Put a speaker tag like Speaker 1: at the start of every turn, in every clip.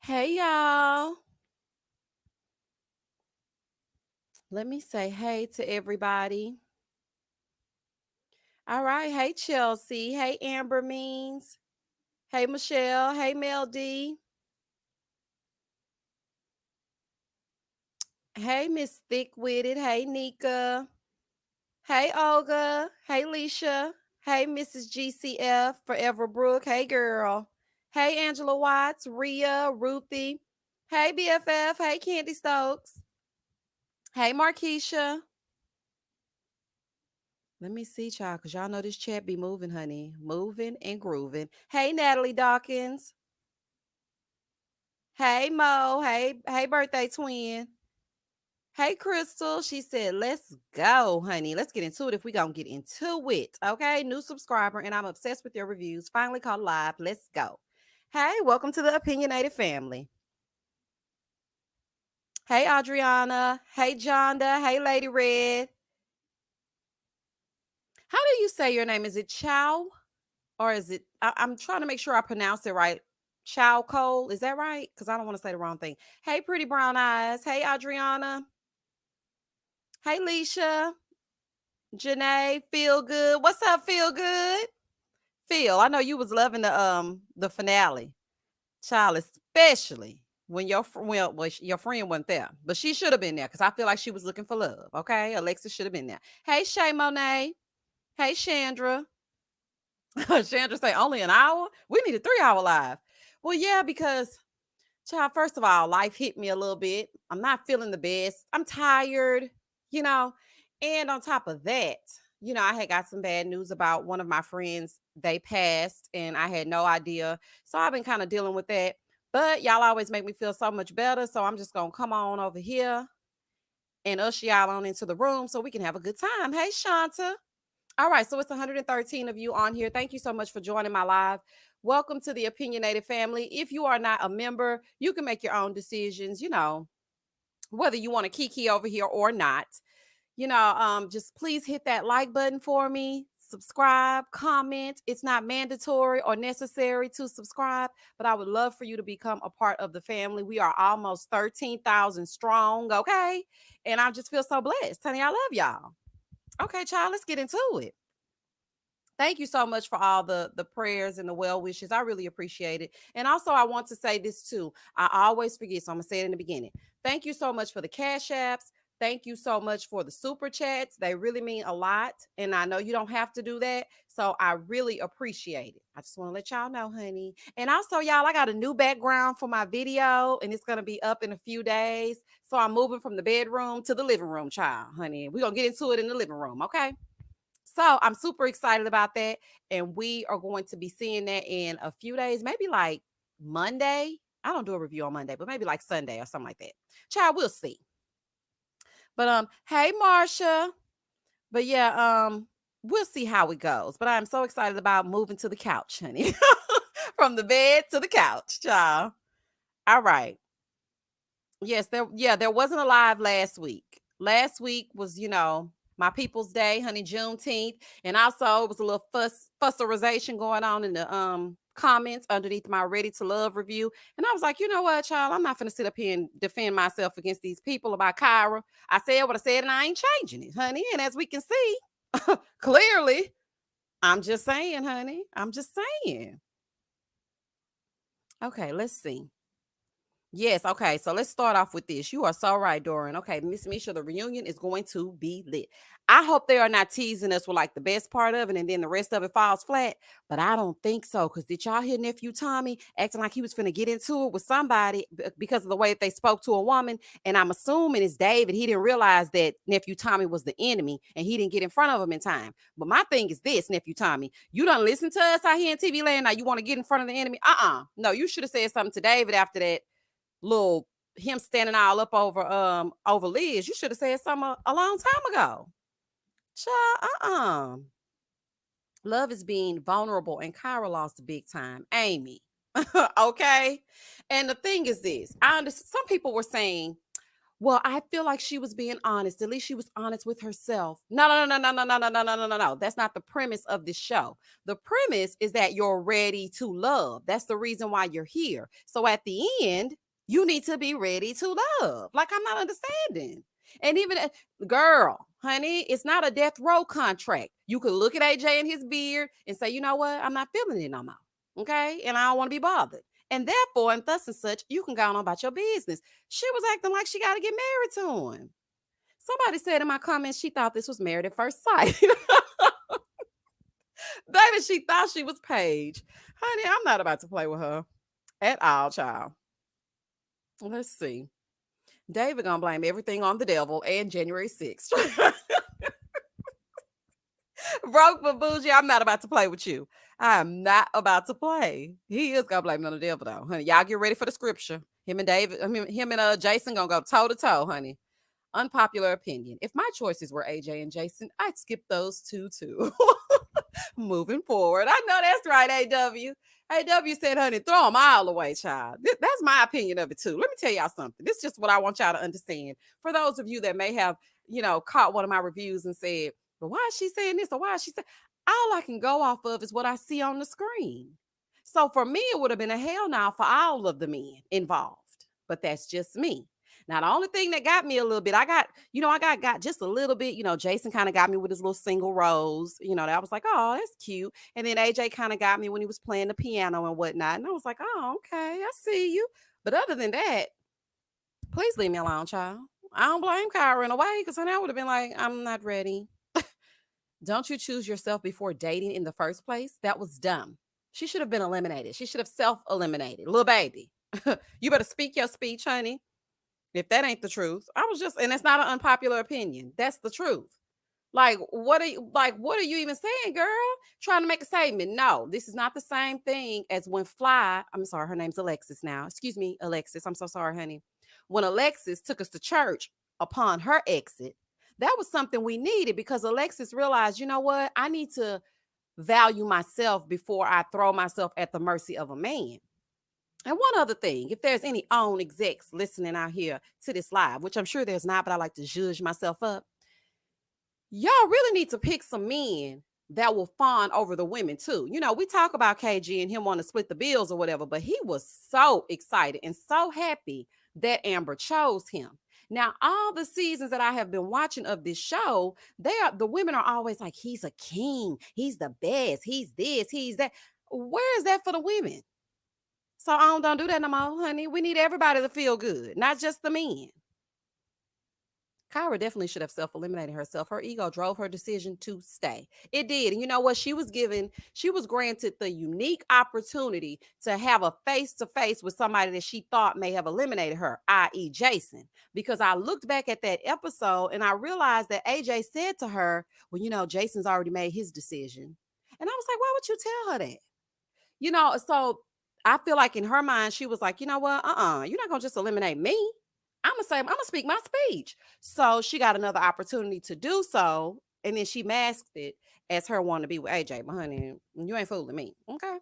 Speaker 1: Hey, y'all. Let me say hey to everybody. All right. Hey, Chelsea. Hey, Amber Means. Hey, Michelle. Hey, Mel D. Hey, Miss Thick Witted. Hey, Nika. Hey, Olga. Hey, Leisha. Hey, Mrs. GCF. Forever Brooke. Hey, girl. Hey, Angela Watts. Rhea. Ruthie. Hey, BFF. Hey, Candy Stokes. Hey, Markeisha. Let me see, child, because y'all know this chat be moving, honey. Moving and grooving. Hey, Natalie Dawkins. Hey, Mo. Hey, birthday twin. Hey, Crystal. She said, let's go, honey. Let's get into it if we gonna get into it. Okay, new subscriber, and I'm obsessed with your reviews. Finally caught live. Let's go. Hey, welcome to the opinionated family. Hey, Adriana. Hey, Jonda. Hey, Lady Red. How do you say your name? Is it Chow? Or is it I'm trying to make sure I pronounce it right. Chow Cole, is that right? Because I don't want to say the wrong thing. Hey, pretty brown eyes. Hey, Adriana. Hey, Leisha. Janae, feel good. What's up, feel good? Phil, I know you was loving the finale. Child, especially when your friend wasn't there. But she should have been there because I feel like she was looking for love. Okay. Alexa should have been there. Hey, Shay Monet. Hey, Chandra. Chandra say only an hour. We need a 3 hour live. Well, yeah, because child, first of all, life hit me a little bit. I'm not feeling the best. I'm tired, you know. And on top of that, I had got some bad news about one of my friends. They passed, and I had no idea. So I've been kind of dealing with that. But y'all always make me feel so much better. So I'm just gonna come on over here and usher y'all on into the room so we can have a good time. Hey, Shanta. All right, so it's 113 of you on here. Thank you so much for joining my live. Welcome to the opinionated family. If you are not a member, you can make your own decisions, whether you want to kiki over here or not. Just please hit that like button for me, subscribe, comment. It's not mandatory or necessary to subscribe, but I would love for you to become a part of the family. We are almost 13,000 strong, okay? And I just feel so blessed. Honey, I love y'all. Okay, child, let's get into it. Thank you so much for all the prayers and the well wishes. I really appreciate it. And also, I want to say this too. I always forget, so I'm gonna say it in the beginning. Thank you so much for the cash apps. Thank you so much for the super chats. They really mean a lot. And I know you don't have to do that. So I really appreciate it. I just want to let y'all know, honey. And also, y'all, I got a new background for my video, and it's gonna be up in a few days. So I'm moving from the bedroom to the living room, child, honey. We're gonna get into it in the living room, okay? So I'm super excited about that. And we are going to be seeing that in a few days, maybe like Monday. I don't do a review on Monday, but maybe like Sunday or something like that. Child, we'll see. But hey Marsha. But yeah, we'll see how it goes. But I'm so excited about moving to the couch, honey. From the bed to the couch, child. All right. Yes, there wasn't a live last week. Last week was, my people's day, honey, Juneteenth. And also it was a little fusserization going on in the comments underneath my Ready to Love review. And I was like, you know what, child, I'm not gonna sit up here and defend myself against these people about Kyra. I said what I said and I ain't changing it, honey. And as we can see, clearly, I'm just saying, honey. I'm just saying. Okay, let's see. Yes, okay. So let's start off with this. You are so right, Doran. Okay, Miss Misha, the reunion is going to be lit. I hope they are not teasing us with like the best part of it and then the rest of it falls flat. But I don't think so. Because did y'all hear nephew Tommy acting like he was finna get into it with somebody because of the way that they spoke to a woman? And I'm assuming it's David. He didn't realize that nephew Tommy was the enemy and he didn't get in front of him in time. But my thing is this, nephew Tommy, you don't listen to us out here in TV land. Now you want to get in front of the enemy? No, you should have said something to David after that little him standing all up over Liz. You should have said something a long time ago. Child, love is being vulnerable, and Kyra lost big time. Amy. Okay. And the thing is this. I understand some people were saying, Well, I feel like she was being honest. At least she was honest with herself. No, no, no, no, no, no, no, no, no, no, no, no. That's not the premise of this show. The premise is that you're ready to love. That's the reason why you're here. So at the end, you need to be ready to love. Like, I'm not understanding. And even, girl, honey, it's not a death row contract. You could look at AJ and his beard and say, you know what? I'm not feeling it no more. Okay. And I don't want to be bothered. And therefore, and thus and such, you can go on about your business. She was acting like she got to get married to him. Somebody said in my comments she thought this was married at first sight. Baby, she thought she was Paige. Honey, I'm not about to play with her at all, child. Let's see. David gonna blame everything on the devil and January 6th. Broke but bougie, I'm not about to play with you. I am not about to play. He is gonna blame it on the devil though, honey. Y'all get ready for the scripture. Him and David, him and Jason gonna go toe to toe, honey. Unpopular opinion. If my choices were AJ and Jason, I'd skip those two too. Moving forward. I know that's right, AW. AW said, honey, throw them all away, child. That's my opinion of it too. Let me tell y'all something. This is just what I want y'all to understand. For those of you that may have, caught one of my reviews and said, but why is she saying this or why is she saying? All I can go off of is what I see on the screen. So for me, it would have been a hell no for all of the men involved. But that's just me. Now, the only thing that got me a little bit, I got just a little bit, Jason kind of got me with his little single rose, that I was like, oh, that's cute. And then AJ kind of got me when he was playing the piano and whatnot. And I was like, oh, okay, I see you. But other than that, please leave me alone, child. I don't blame Kyra in a way because then I would have been like, I'm not ready. Don't you choose yourself before dating in the first place? That was dumb. She should have been eliminated. She should have self-eliminated. Little baby. You better speak your speech, honey. If that ain't the truth. And it's not an unpopular opinion. That's the truth. What are you even saying, girl? Trying to make a statement. No, this is not the same thing as when I'm sorry, her name's Alexis now. Excuse me, Alexis. I'm so sorry, honey. When Alexis took us to church upon her exit, that was something we needed because Alexis realized, you know what? I need to value myself before I throw myself at the mercy of a man. And one other thing, if there's any own execs listening out here to this live, which I'm sure there's not, but I like to judge myself up, y'all really need to pick some men that will fawn over the women too. We talk about KG and him wanting to split the bills or whatever, but he was so excited and so happy that Amber chose him. Now, all the seasons that I have been watching of this show, the women are always like, he's a king, he's the best, he's this, he's that. Where is that for the women? So I don't do that no more, honey. We need everybody to feel good, not just the men. Kyra definitely should have self-eliminated herself. Her ego drove her decision to stay. It did. And you know what? She was granted the unique opportunity to have a face-to-face with somebody that she thought may have eliminated her, i.e. Jason. Because I looked back at that episode and I realized that AJ said to her, well, Jason's already made his decision. And I was like, why would you tell her that? So I feel like in her mind, she was like, you know what? You're not going to just eliminate me. I'm going to speak my speech. So she got another opportunity to do so. And then she masked it as her wanting to be with AJ. But honey, you ain't fooling me. Okay.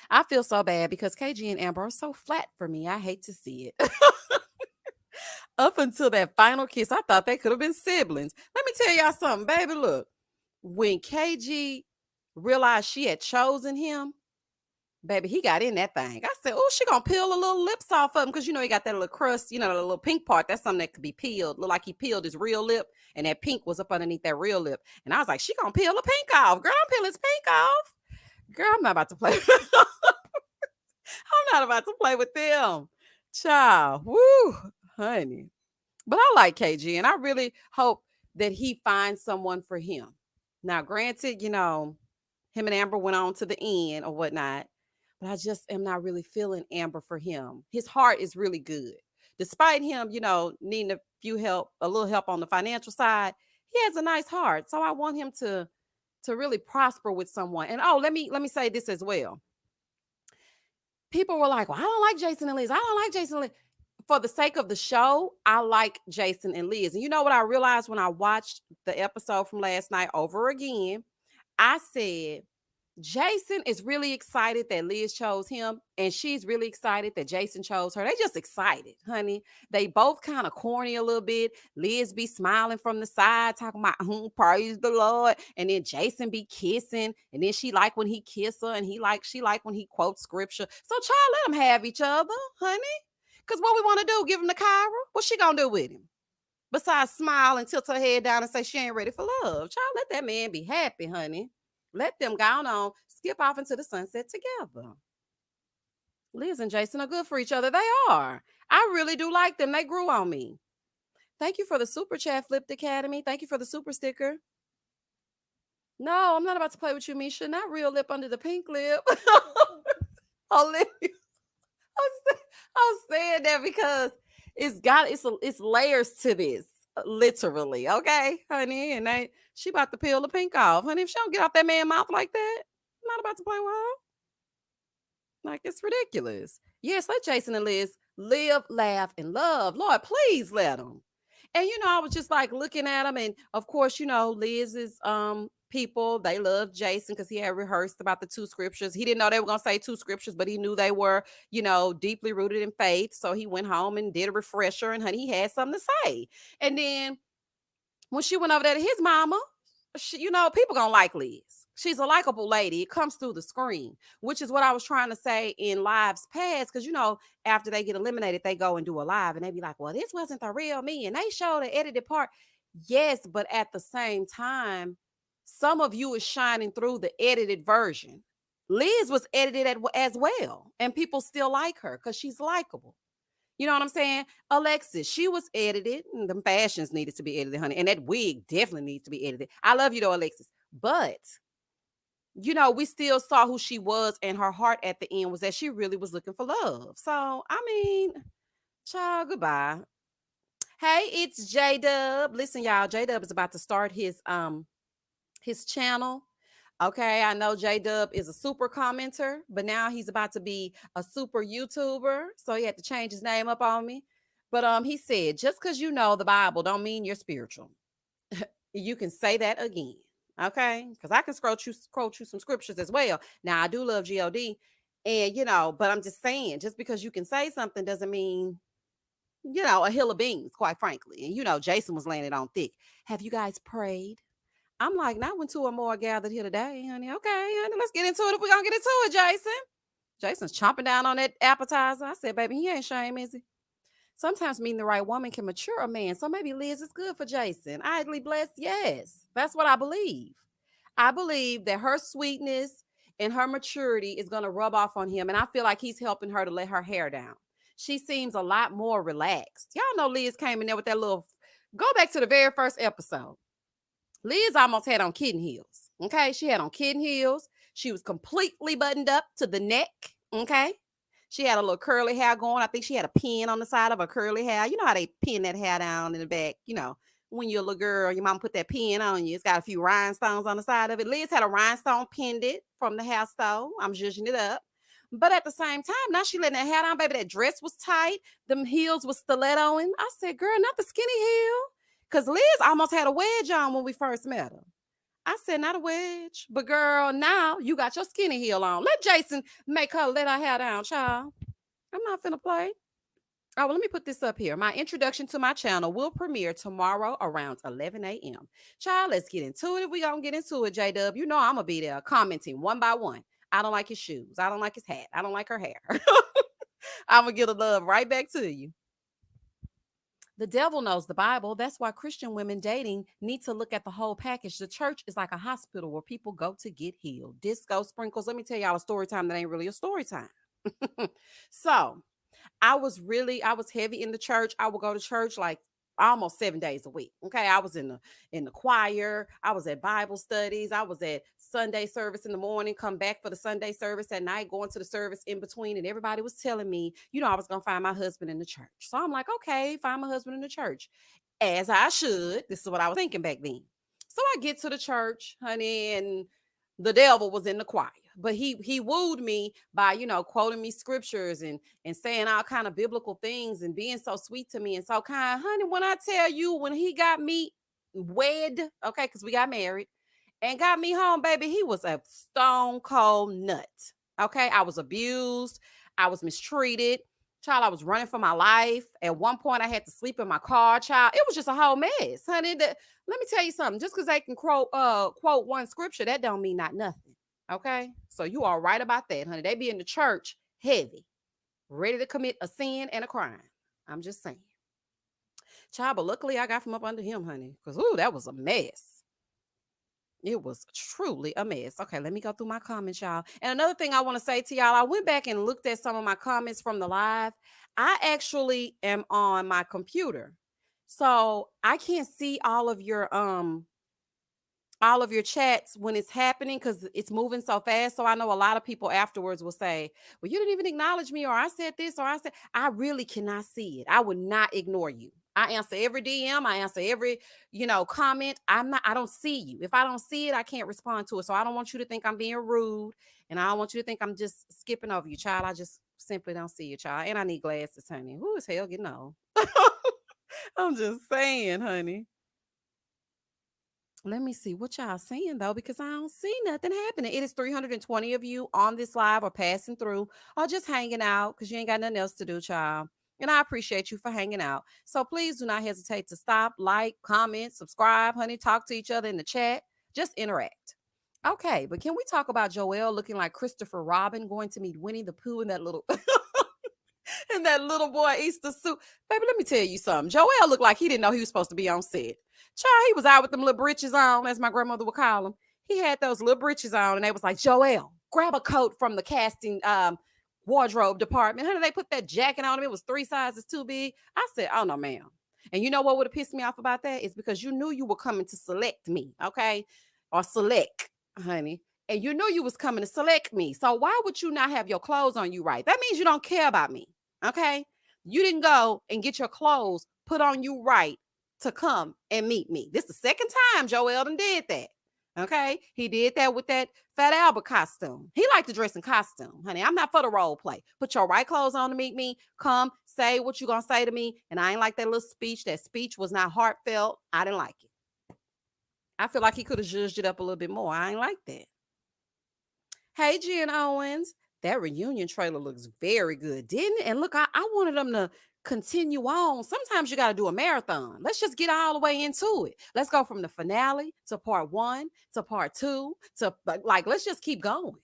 Speaker 1: I feel so bad because KG and Amber are so flat for me. I hate to see it. Up until that final kiss, I thought they could have been siblings. Let me tell y'all something, baby. Look, when KG realized she had chosen him, baby, he got in that thing. I said, oh, she gonna peel the little lips off of him because he got that little crust, the little pink part. That's something that could be peeled. Look like he peeled his real lip, and that pink was up underneath that real lip. And I was like, she gonna peel the pink off. Girl, I'm peeling his pink off. Girl, I'm not about to play. I'm not about to play with them. Child, woo, honey. But I like KG, and I really hope that he finds someone for him. Now, granted, him and Amber went on to the end or whatnot. But I just am not really feeling Amber for him. His heart is really good. Despite him, needing a little help on the financial side, he has a nice heart. So I want him to really prosper with someone. And let me say this as well. People were like, well, I don't like Jason and Liz. I don't like Jason and Liz. For the sake of the show, I like Jason and Liz. And you know what I realized when I watched the episode from last night over again? I said, Jason is really excited that Liz chose him, and she's really excited that Jason chose her. They just excited, honey. They both kind of corny a little bit. Liz be smiling from the side, talking about praise the Lord, and then Jason be kissing, and then she like when he kiss her, and she like when he quotes scripture. So child, let them have each other, honey. Cause what we want to do, give him to Kyra. What she gonna do with him? Besides smile and tilt her head down and say she ain't ready for love. Child, let that man be happy, honey. Let them go on, skip off into the sunset together. Liz and Jason are good for each other. They are. I really do like them. They grew on me. Thank you for the super chat, Flipped Academy. Thank you for the super sticker. No, I'm not about to play with you, Misha. Not real lip under the pink lip. Olivia. I'm saying that because it's layers to this, literally. Okay, honey, and she about to peel the pink off, honey. If she don't get off that man's mouth like that, I'm not about to play with her. Like, it's ridiculous. Yes, let Jason and Liz live, laugh, and love. Lord, please let them. And I was just like looking at them, and of course, Liz's people, they love Jason because he had rehearsed about the two scriptures. He didn't know they were gonna say two scriptures, but he knew they were, deeply rooted in faith. So he went home and did a refresher, and honey, he had something to say. And then when she went over there to his mama, people gonna like Liz. She's a likable lady. It comes through the screen, which is what I was trying to say in lives past. Because after they get eliminated, they go and do a live, and they be like, "Well, this wasn't the real me," and they show the edited part. Yes, but at the same time, some of you is shining through the edited version. Liz was edited as well, and people still like her because she's likable. You know what I'm saying? Alexis, she was edited. The fashions needed to be edited, honey. And that wig definitely needs to be edited. I love you though, Alexis. But, we still saw who she was, and her heart at the end was that she really was looking for love. So, I mean, child, goodbye. Hey, it's J Dub. Listen, y'all, J Dub is about to start his channel. Okay, I know J Dub is a super commenter, but now he's about to be a super YouTuber. So he had to change his name up on me. But he said, just because you know the Bible don't mean you're spiritual. You can say that again. Okay. Because I can quote you some scriptures as well. Now I do love God. And but I'm just saying, just because you can say something doesn't mean a hill of beans, quite frankly. And Jason was laying it on thick. Have you guys prayed? I'm like, not when two or more gathered here today, honey. Okay, honey, let's get into it if we're going to get into it, Jason. Jason's chomping down on that appetizer. I said, baby, he ain't shame, is he? Sometimes meeting the right woman can mature a man. So maybe Liz is good for Jason. Idly blessed, yes. That's what I believe. I believe that her sweetness and her maturity is going to rub off on him. And I feel like he's helping her to let her hair down. She seems a lot more relaxed. Y'all know Liz came in there with that little, go back to the very first episode. Liz almost had on kitten heels. Okay. She had on kitten heels. She was completely buttoned up to the neck. Okay. She had a little curly hair going. I think she had a pin on the side of her curly hair. You know how they pin that hair down in the back? When you're a little girl, your mom put that pin on you. It's got a few rhinestones on the side of it. Liz had a rhinestone pendant from the hair store. I'm zhuzhing it up. But at the same time, now she letting that hair down, baby. That dress was tight. Them heels was stilettoing. I said, girl, not the skinny heel. Because Liz almost had a wedge on when we first met her. I said, not a wedge. But girl, now you got your skinny heel on. Let Jason make her let her hair down, child. I'm not finna play. Oh, well, let me put this up here. My introduction to my channel will premiere tomorrow around 11 a.m. Child, let's get into it. If we gonna get into it, J-Dub, I'm going to be there commenting one by one. I don't like his shoes. I don't like his hat. I don't like her hair. I'm going to give the love right back to you. The devil knows the Bible. That's why Christian women dating need to look at the whole package. The church is like a hospital where people go to get healed. Disco sprinkles. Let me tell y'all a story time that ain't really a story time. So I was heavy in the church. I would go to church like almost 7 days a week. Okay. I was in the choir. I was at Bible studies. I was at Sunday service in the morning, come back for the Sunday service at night, going to the service in between. And everybody was telling me, I was going to find my husband in the church. So I'm like, okay, find my husband in the church. As I should. This is what I was thinking back then. So I get to the church, honey, and the devil was in the choir, but he wooed me by quoting me scriptures and saying all kind of biblical things and being so sweet to me and so kind. Honey, when I tell you, when he got me wed, okay, because we got married, and got me home, baby. He was a stone cold nut. Okay. I was abused. I was mistreated. Child, I was running for my life. At one point, I had to sleep in my car, child. It was just a whole mess, honey. Let me tell you something. Just because they can quote one scripture, that don't mean not nothing. Okay. So you are right about that, honey. They be in the church heavy, ready to commit a sin and a crime. I'm just saying. Child, but luckily I got from up under him, honey. Because, ooh, that was a mess. It was truly a mess. Okay, let me go through my comments, y'all. And another thing I want to say to y'all, I went back and looked at some of my comments from the live. I actually am on my computer. So I can't see all of your chats when it's happening because it's moving so fast. So I know a lot of people afterwards will say, well, you didn't even acknowledge me, or I said this, or I really cannot see it. I would not ignore you. I answer every DM, I answer every, comment. I don't see you. If I don't see it, I can't respond to it. So I don't want you to think I'm being rude, and I don't want you to think I'm just skipping over you, child. I just simply don't see you, child. And I need glasses, honey. Who is hell getting old? I'm just saying, honey. Let me see what y'all seeing though, because I don't see nothing happening. It is 320 of you on this live or passing through or just hanging out because you ain't got nothing else to do, child. And I appreciate you for hanging out. So please do not hesitate to stop, like, comment, subscribe, honey, talk to each other in the chat. Just interact. Okay, but can we talk about Joelle looking like Christopher Robin going to meet Winnie the Pooh in that little in that little boy Easter suit? Baby, let me tell you something. Joelle looked like he didn't know he was supposed to be on set. Child, he was out with them little breeches on, as my grandmother would call them. He had those little breeches on, and they was like, Joelle, grab a coat from the casting wardrobe department. Honey, they put that jacket on him. It was 3 sizes too big. I said, oh, no, ma'am. And you know what would have pissed me off about that? Is because you knew you were coming to select me, okay? Or select, honey. And you knew you was coming to select me. So why would you not have your clothes on you right? That means you don't care about me, okay? You didn't go and get your clothes put on you right to come and meet me. This is the second time Joe Eldon did that. Okay. He did that with that Fat Albert costume. He liked to dress in costume, honey. I'm not for the role play. Put your right clothes on to meet me. Come say what you're going to say to me. And I ain't like that little speech. That speech was not heartfelt. I didn't like it. I feel like he could have judged it up a little bit more. I ain't like that. Hey, Jen Owens. That reunion trailer looks very good, didn't it? And look, I wanted them to continue on. Sometimes you got to do a marathon. Let's just get all the way into it. Let's go from the finale to part 1 to part 2 to like let's just keep going.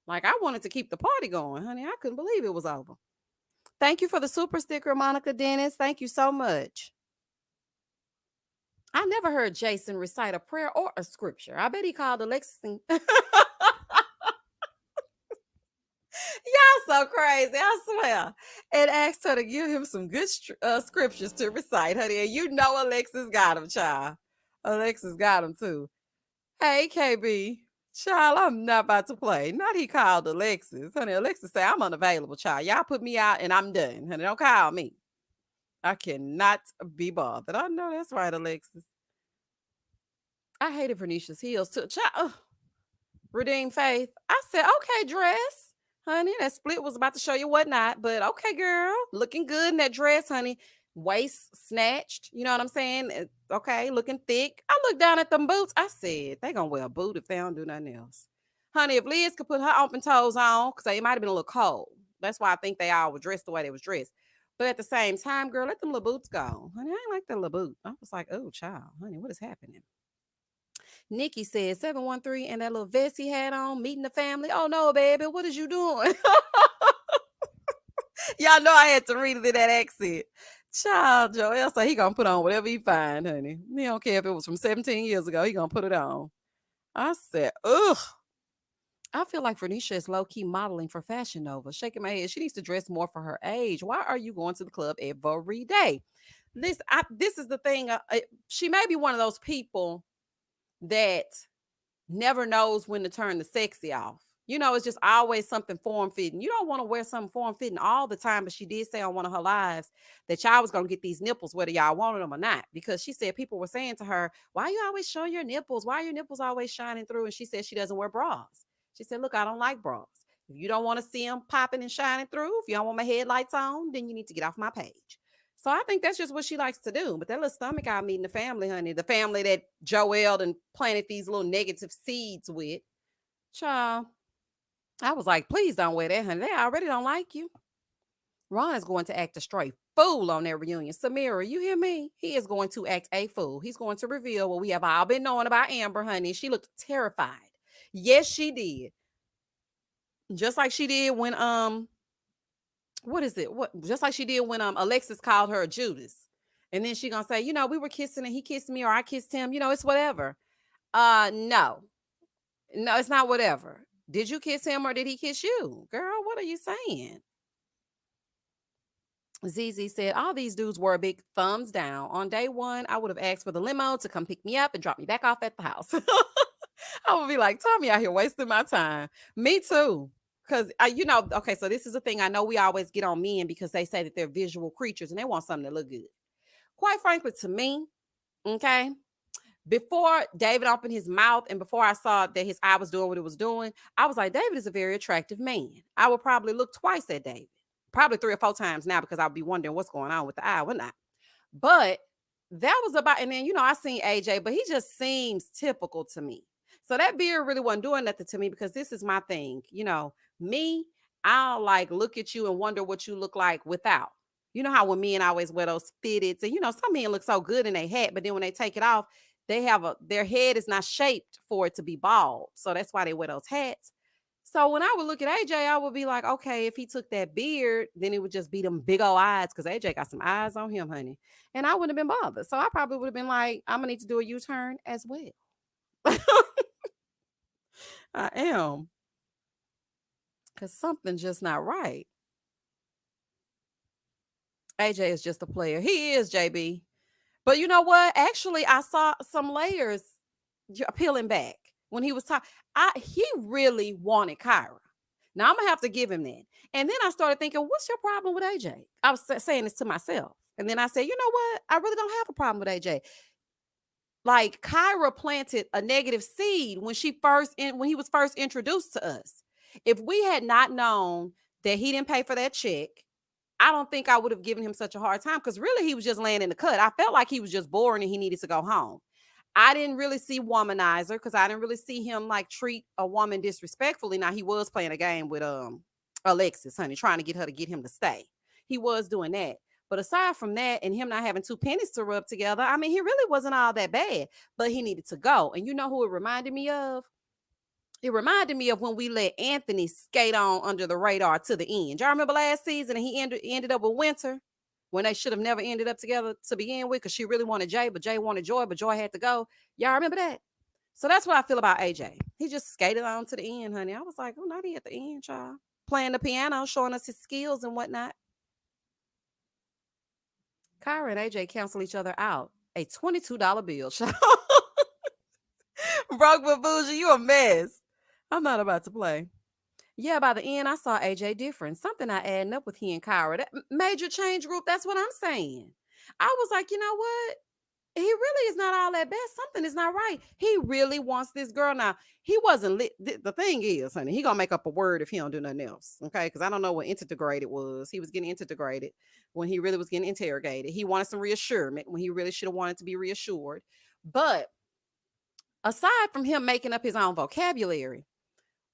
Speaker 1: Like I wanted to keep the party going, honey. I couldn't believe it was over. Thank you for the super sticker, Monica Dennis. Thank you so much. I never heard Jason recite a prayer or a scripture. I bet he called Alexis. Y'all so crazy, I swear. And asked her to give him some good scriptures to recite, honey. And you know Alexis got him, child. Alexis got him too. Hey, KB. Child, I'm not about to play. Not he called Alexis. Honey, Alexis say, I'm unavailable, child. Y'all put me out and I'm done. Honey, don't call me. I cannot be bothered. I know that's right, Alexis. I hated Verneisha's heels too. Child, Redeem Faith. I said, okay, dress. Honey, that split was about to show you what not, but okay, girl, looking good in that dress, honey. Waist snatched, you know what I'm saying? Okay, looking thick. I looked down at them boots. I said, they gonna wear a boot if they don't do nothing else. Honey, if Liz could put her open toes on, because it might have been a little cold. That's why I think they all were dressed the way they was dressed. But at the same time, girl, let them little boots go. Honey, I ain't like that little boot. I was like, oh, child, honey, what is happening? Nikki said 713 and that little vest he had on, meeting the family. Oh no, baby, what is you doing? Y'all know I had to read it in that accent. Child, Joelle said he gonna put on whatever he find, honey. He don't care if it was from 17 years ago. He gonna put it on. I said, ugh. I feel like Verneisha is low-key modeling for Fashion Nova. Shaking my head. She needs to dress more for her age. Why are you going to the club every day? This is the thing. She may be one of those people that never knows when to turn the sexy off. You know, it's just always something form fitting. You don't want to wear something form fitting all the time, but she did say on one of her lives that y'all was gonna get these nipples whether y'all wanted them or not. Because she said people were saying to her, "Why you always showing your nipples? Why are your nipples always shining through?" And she said she doesn't wear bras. She said, "Look, I don't like bras. If you don't want to see them popping and shining through, if you don't want my headlights on, then you need to get off my page." So I think that's just what she likes to do. But that little stomach out meeting the family, honey, the family that Joelle and planted these little negative seeds with. Child, I was like, please don't wear that, honey. They already don't like you. Ron is going to act a straight fool on their reunion. Samira, you hear me? He is going to act a fool. He's going to reveal what we have all been knowing about Amber, honey. She looked terrified. Yes, she did. Just like she did when what is it? What just like she did when Alexis called her a Judas. And then she gonna say, we were kissing and he kissed me or I kissed him, it's whatever. No. No, it's not whatever. Did you kiss him or did he kiss you? Girl, what are you saying? ZZ said, all these dudes were a big thumbs down. On day one, I would have asked for the limo to come pick me up and drop me back off at the house. I would be like, Tommy out here wasting my time. Me too. Because, okay, so this is the thing. I know we always get on men because they say that they're visual creatures and they want something to look good. Quite frankly, to me, okay, before David opened his mouth and before I saw that his eye was doing what it was doing, I was like, David is a very attractive man. I would probably look twice at David. Probably 3 or 4 times now because I'll be wondering what's going on with the eye, whatnot. But that was about, and then, I seen AJ, but he just seems typical to me. So that beard really wasn't doing nothing to me because this is my thing. Me, I'll like look at you and wonder what you look like without. You know how when men always wear those fitteds and, some men look so good in their hat, but then when they take it off, their head is not shaped for it to be bald. So that's why they wear those hats. So when I would look at AJ, I would be like, okay, if he took that beard, then it would just be them big old eyes because AJ got some eyes on him, honey. And I wouldn't have been bothered. So I probably would have been like, I'm going to need to do a U-turn as well. I am. Because something's just not right. AJ is just a player. He is, JB. But you know what? Actually, I saw some layers peeling back when he was talking. He really wanted Kyra. Now, I'm going to have to give him that. And then I started thinking, what's your problem with AJ? I was saying this to myself. And then I said, you know what? I really don't have a problem with AJ. Like, Kyra planted a negative seed when he was first introduced to us. If we had not known that he didn't pay for that check, I don't think I would have given him such a hard time because really he was just laying in the cut. I felt like he was just boring and he needed to go home. I didn't really see womanizer because I didn't really see him like treat a woman disrespectfully. Now he was playing a game with Alexis, honey, trying to get her to get him to stay. He was doing that. But aside from that and him not having 2 pennies to rub together, I mean, he really wasn't all that bad, but he needed to go. And you know who it reminded me of? It reminded me of when we let Anthony skate on under the radar to the end. Y'all remember last season and he ended up with Winter when they should have never ended up together to begin with because she really wanted Jay, but Jay wanted Joy, but Joy had to go. Y'all remember that? So that's what I feel about AJ. He just skated on to the end, honey. I was like, oh, not he at the end, child. Playing the piano, showing us his skills and whatnot. Kyra and AJ cancel each other out. A $22 bill, child. Broke but bougie, you a mess. I'm not about to play. Yeah, by the end, I saw AJ different. Something not adding up with he and Kyra. That major change group, that's what I'm saying. I was like, you know what? He really is not all that bad. Something is not right. He really wants this girl. Now, he wasn't lit. The thing is, honey, he gonna make up a word if he don't do nothing else. Okay, because I don't know what integrated was. He was getting integrated when he really was getting interrogated. He wanted some reassurance when he really should have wanted to be reassured. But aside from him making up his own vocabulary,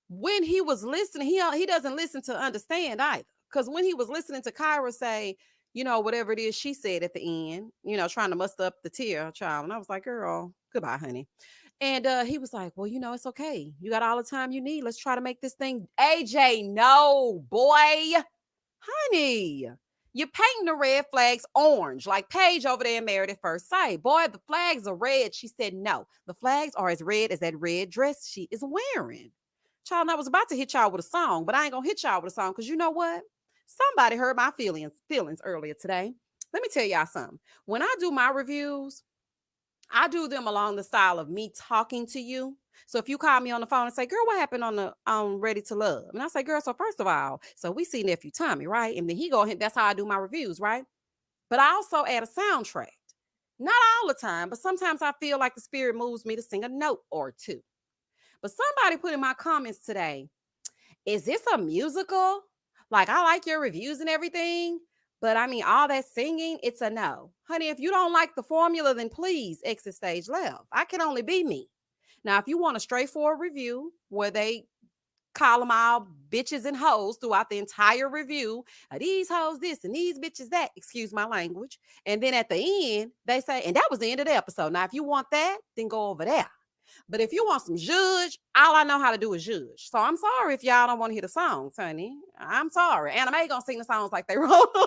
Speaker 1: when he was listening, he doesn't listen to understand either. Because when he was listening to Kyra say, whatever it is she said at the end, trying to muster up the tear, child. And I was like, girl, goodbye, honey. And he was like, well, it's okay. You got all the time you need. Let's try to make this thing. AJ, no, boy. Honey, you're painting the red flags orange, like Paige over there in Married at First Sight. Boy, the flags are red. She said, no, the flags are as red as that red dress she is wearing. Child, I was about to hit y'all with a song, but I ain't gonna hit y'all with a song because you know what? Somebody hurt my feelings earlier today. Let me tell y'all something. When I do my reviews, I do them along the style of me talking to you. So if you call me on the phone and say, girl, what happened on Ready to Love? And I say, girl, so first of all, so we see nephew Tommy, right? And then he go ahead, that's how I do my reviews, right? But I also add a soundtrack. Not all the time, but sometimes I feel like the spirit moves me to sing a note or two. But somebody put in my comments today, is this a musical? Like, I like your reviews and everything, But I mean, all that singing, it's a no. Honey, if you don't like the formula, then please exit stage left. I can only be me. Now, if you want a straightforward review where they call them all bitches and hoes throughout the entire review, these hoes this and these bitches that, excuse my language. And then at the end, they say, and that was the end of the episode. Now, if you want that, then go over there. But if you want some judge, all I know how to do is judge. So I'm sorry if y'all don't want to hear the songs, honey. I'm sorry. Anime gonna sing the songs like they wrote them.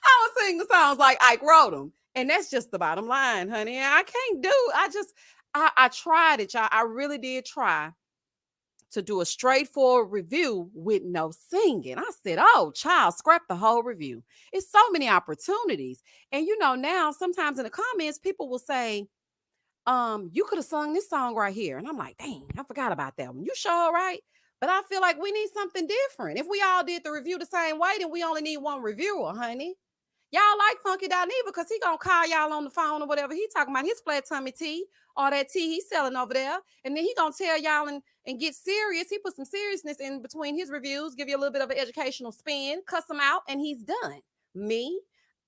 Speaker 1: I was singing the songs like Ike wrote them. And that's just the bottom line, honey. I can't do, I tried it, y'all. I really did try to do a straightforward review with no singing. I said, oh, child, scrap the whole review. It's so many opportunities. And you know, now sometimes in the comments, people will say, you could have sung this song right here. And I'm like, dang, I forgot about that one. You sure right? But I feel like we need something different. If we all did the review the same way, then we only need one reviewer, honey. Y'all like Funky Neva because he gonna call y'all on the phone or whatever. He talking about his flat tummy tea or that tea he's selling over there. And then he gonna tell y'all and get serious. He put some seriousness in between his reviews, give you a little bit of an educational spin, cuss him out, and he's done. Me,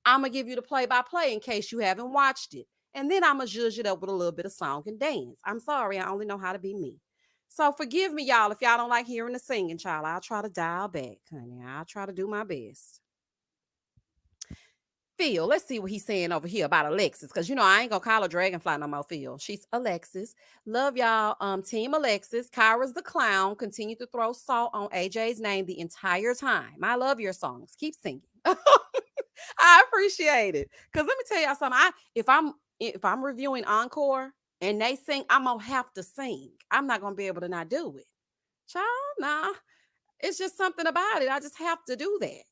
Speaker 1: I'm gonna give you the play-by-play in case you haven't watched it. And then I'm gonna judge it up with a little bit of song and dance. I'm sorry, I only know how to be me. So forgive me, y'all, if y'all don't like hearing the singing, child. I'll try to dial back, honey. I'll try to do my best. Phil, let's see what he's saying over here about Alexis. Because you know, I ain't gonna call her Dragonfly no more, Phil. She's Alexis. Love y'all. Team Alexis. Kyra's the clown. Continue to throw salt on AJ's name the entire time. I love your songs. Keep singing. I appreciate it. Cause let me tell y'all something. If I'm reviewing Encore and they sing, I'm gonna have to sing. I'm not gonna be able to not do it. Child, nah. It's just something about it. I just have to do that.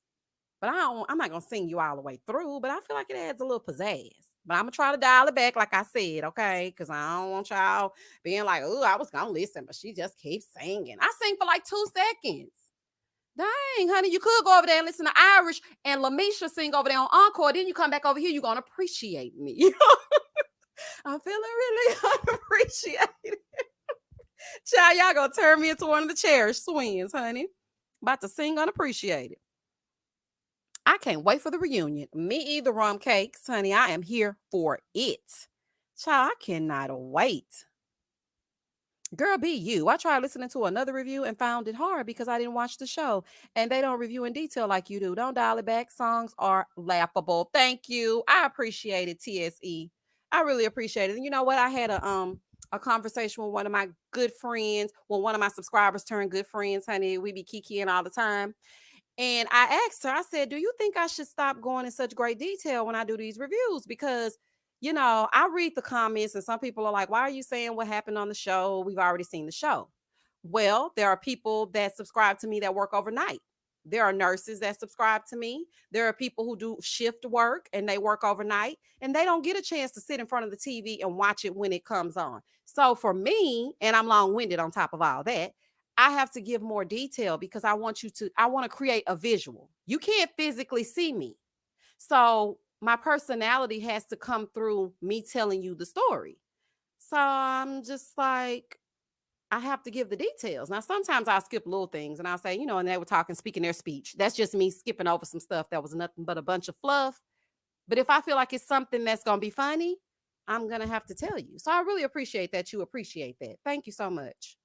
Speaker 1: But I'm not gonna sing you all the way through, but I feel like it adds a little pizzazz. But I'm gonna try to dial it back, like I said, okay? Because I don't want y'all being like, oh, I was gonna listen, but she just keeps singing. I sing for like 2 seconds. Dang, honey, you could go over there and listen to Irish and Lamisha sing over there on Encore. Then you come back over here, you're gonna appreciate me. I'm feeling really unappreciated. Child, y'all gonna turn me into one of the cherished twins, honey. About to sing unappreciated. I can't wait for the reunion. Me either, rum cakes, honey. I am here for it. Child, I cannot wait. Girl, be you. I tried listening to another review and found it hard because I didn't watch the show. And they don't review in detail like you do. Don't dial it back. Songs are laughable. Thank you. I appreciate it, TSE. I really appreciate it. And you know what? I had a conversation with one of my good friends. Well, one of my subscribers turned good friends, honey. We be kikiing all the time. And I asked her, I said, do you think I should stop going in such great detail when I do these reviews? Because, you know, I read the comments and some people are like, why are you saying what happened on the show? We've already seen the show. Well, there are people that subscribe to me that work overnight. There are nurses that subscribe to me. There are people who do shift work and they work overnight and they don't get a chance to sit in front of the TV and watch it when it comes on. So for me, and I'm long-winded on top of all that, I have to give more detail because I want to create a visual. You can't physically see me. So my personality has to come through me telling you the story. So I'm just like, I have to give the details. Now, sometimes I'll skip little things and I'll say, you know, and they were speaking their speech. That's just me skipping over some stuff that was nothing but a bunch of fluff. But if I feel like it's something that's going to be funny, I'm going to have to tell you. So I really appreciate that you appreciate that. Thank you so much.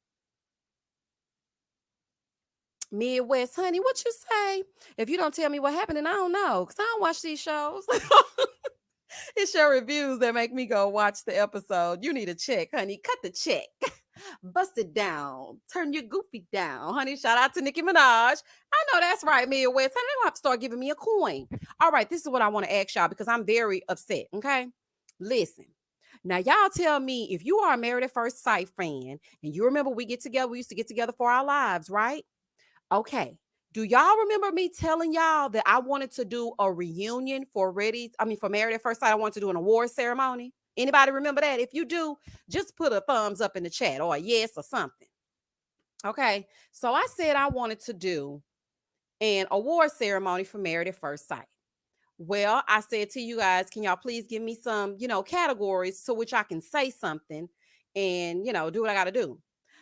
Speaker 1: Midwest, honey, what you say? If you don't tell me what happened, then I don't know, because I don't watch these shows. It's your reviews that make me go watch the episode. You need a check, honey. Cut the check. Bust it down. Turn your goofy down, honey. Shout out to Nicki Minaj. I know that's right, Midwest. Honey, they don't have to start giving me a coin. All right, this is what I want to ask y'all because I'm very upset, okay? Listen. Now, y'all tell me if you are a Married at First Sight fan and you remember we used to get together for our lives, right? Okay. Do y'all remember me telling y'all that I wanted to do a reunion for Married at First Sight? I wanted to do an award ceremony. Anybody remember that? If you do, just put a thumbs up in the chat or a yes or something. Okay. So I said I wanted to do an award ceremony for Married at First Sight. Well, I said to you guys, can y'all please give me some, categories to which I can say something and, do what I got to do.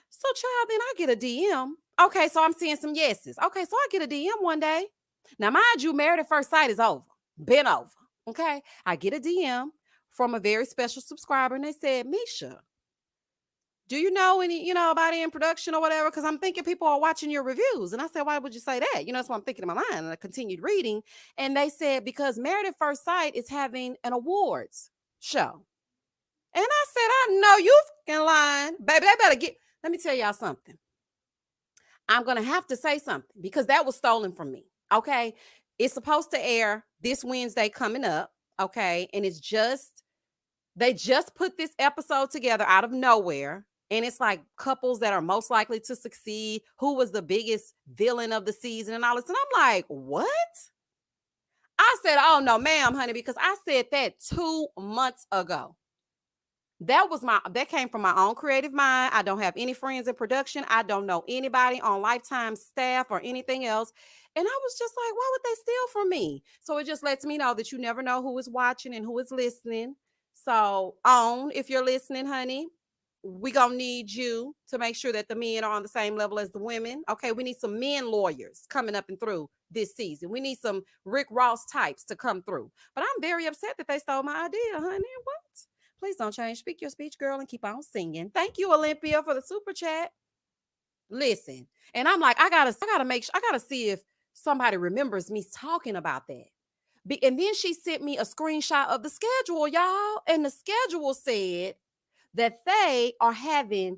Speaker 1: So, child, then I get a DM. Okay, so I'm seeing some yeses. Okay, so I get a DM one day. Now, mind you, Married at First Sight is over, been over. Okay. I get a DM from a very special subscriber and they said, Misha, do you know any, about any in production or whatever? Because I'm thinking people are watching your reviews. And I said, why would you say that? That's what I'm thinking in my mind. And I continued reading. And they said, because Married at First Sight is having an awards show. And I said, I know you fucking lying. Baby, they better get, let me tell y'all something. I'm going to have to say something because that was stolen from me. Okay. It's supposed to air this Wednesday coming up. Okay. And they just put this episode together out of nowhere. And it's like couples that are most likely to succeed. Who was the biggest villain of the season and all this. And I'm like, what? I said, oh, no, ma'am, honey, because I said that 2 months ago. That came from my own creative mind. I don't have any friends in production. I don't know anybody on Lifetime staff or anything else. And I was just like, why would they steal from me? So it just lets me know that you never know who is watching and who is listening. So if you're listening, honey, we gonna need you to make sure that the men are on the same level as the women. Okay, we need some men lawyers coming up and through this season. We need some Rick Ross types to come through. But I'm very upset that they stole my idea, honey. What? Please don't change. Speak your speech, girl, and keep on singing. Thank you, Olympia, for the super chat. Listen, and I'm like, I gotta make sure, I gotta see if somebody remembers me talking about that. And then she sent me a screenshot of the schedule, y'all, and the schedule said that they are having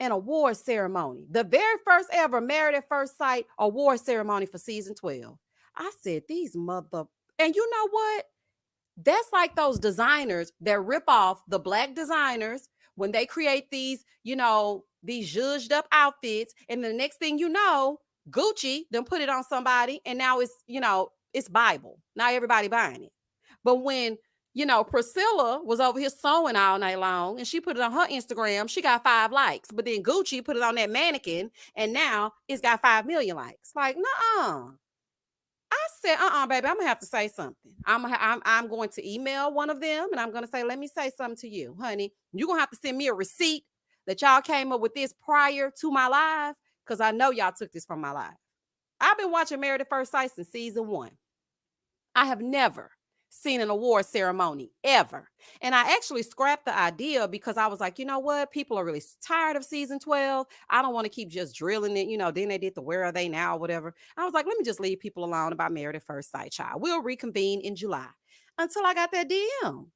Speaker 1: an award ceremony, the very first ever Married at First Sight award ceremony for season 12. I said, these and you know what? That's like those designers that rip off the black designers when they create these, these zhuzhed up outfits. And the next thing you know, Gucci then put it on somebody and now it's Bible. Now everybody buying it. But when, Priscilla was over here sewing all night long and she put it on her Instagram, she got 5 likes. But then Gucci put it on that mannequin and now it's got 5 million likes. Like, nuh-uh. I said, baby, I'm gonna have to say something. I'm going to email one of them and I'm gonna say, let me say something to you, honey. You're gonna have to send me a receipt that y'all came up with this prior to my live, because I know y'all took this from my live. I've been watching Married at First Sight since season 1. I have never seen an award ceremony ever. And I actually scrapped the idea because I was like, you know what? People are really tired of season 12. I don't want to keep just drilling it. Then they did the Where Are They Now or whatever. I was like, let me just leave people alone about Married at First Sight, child. We'll reconvene in July. Until I got that DM.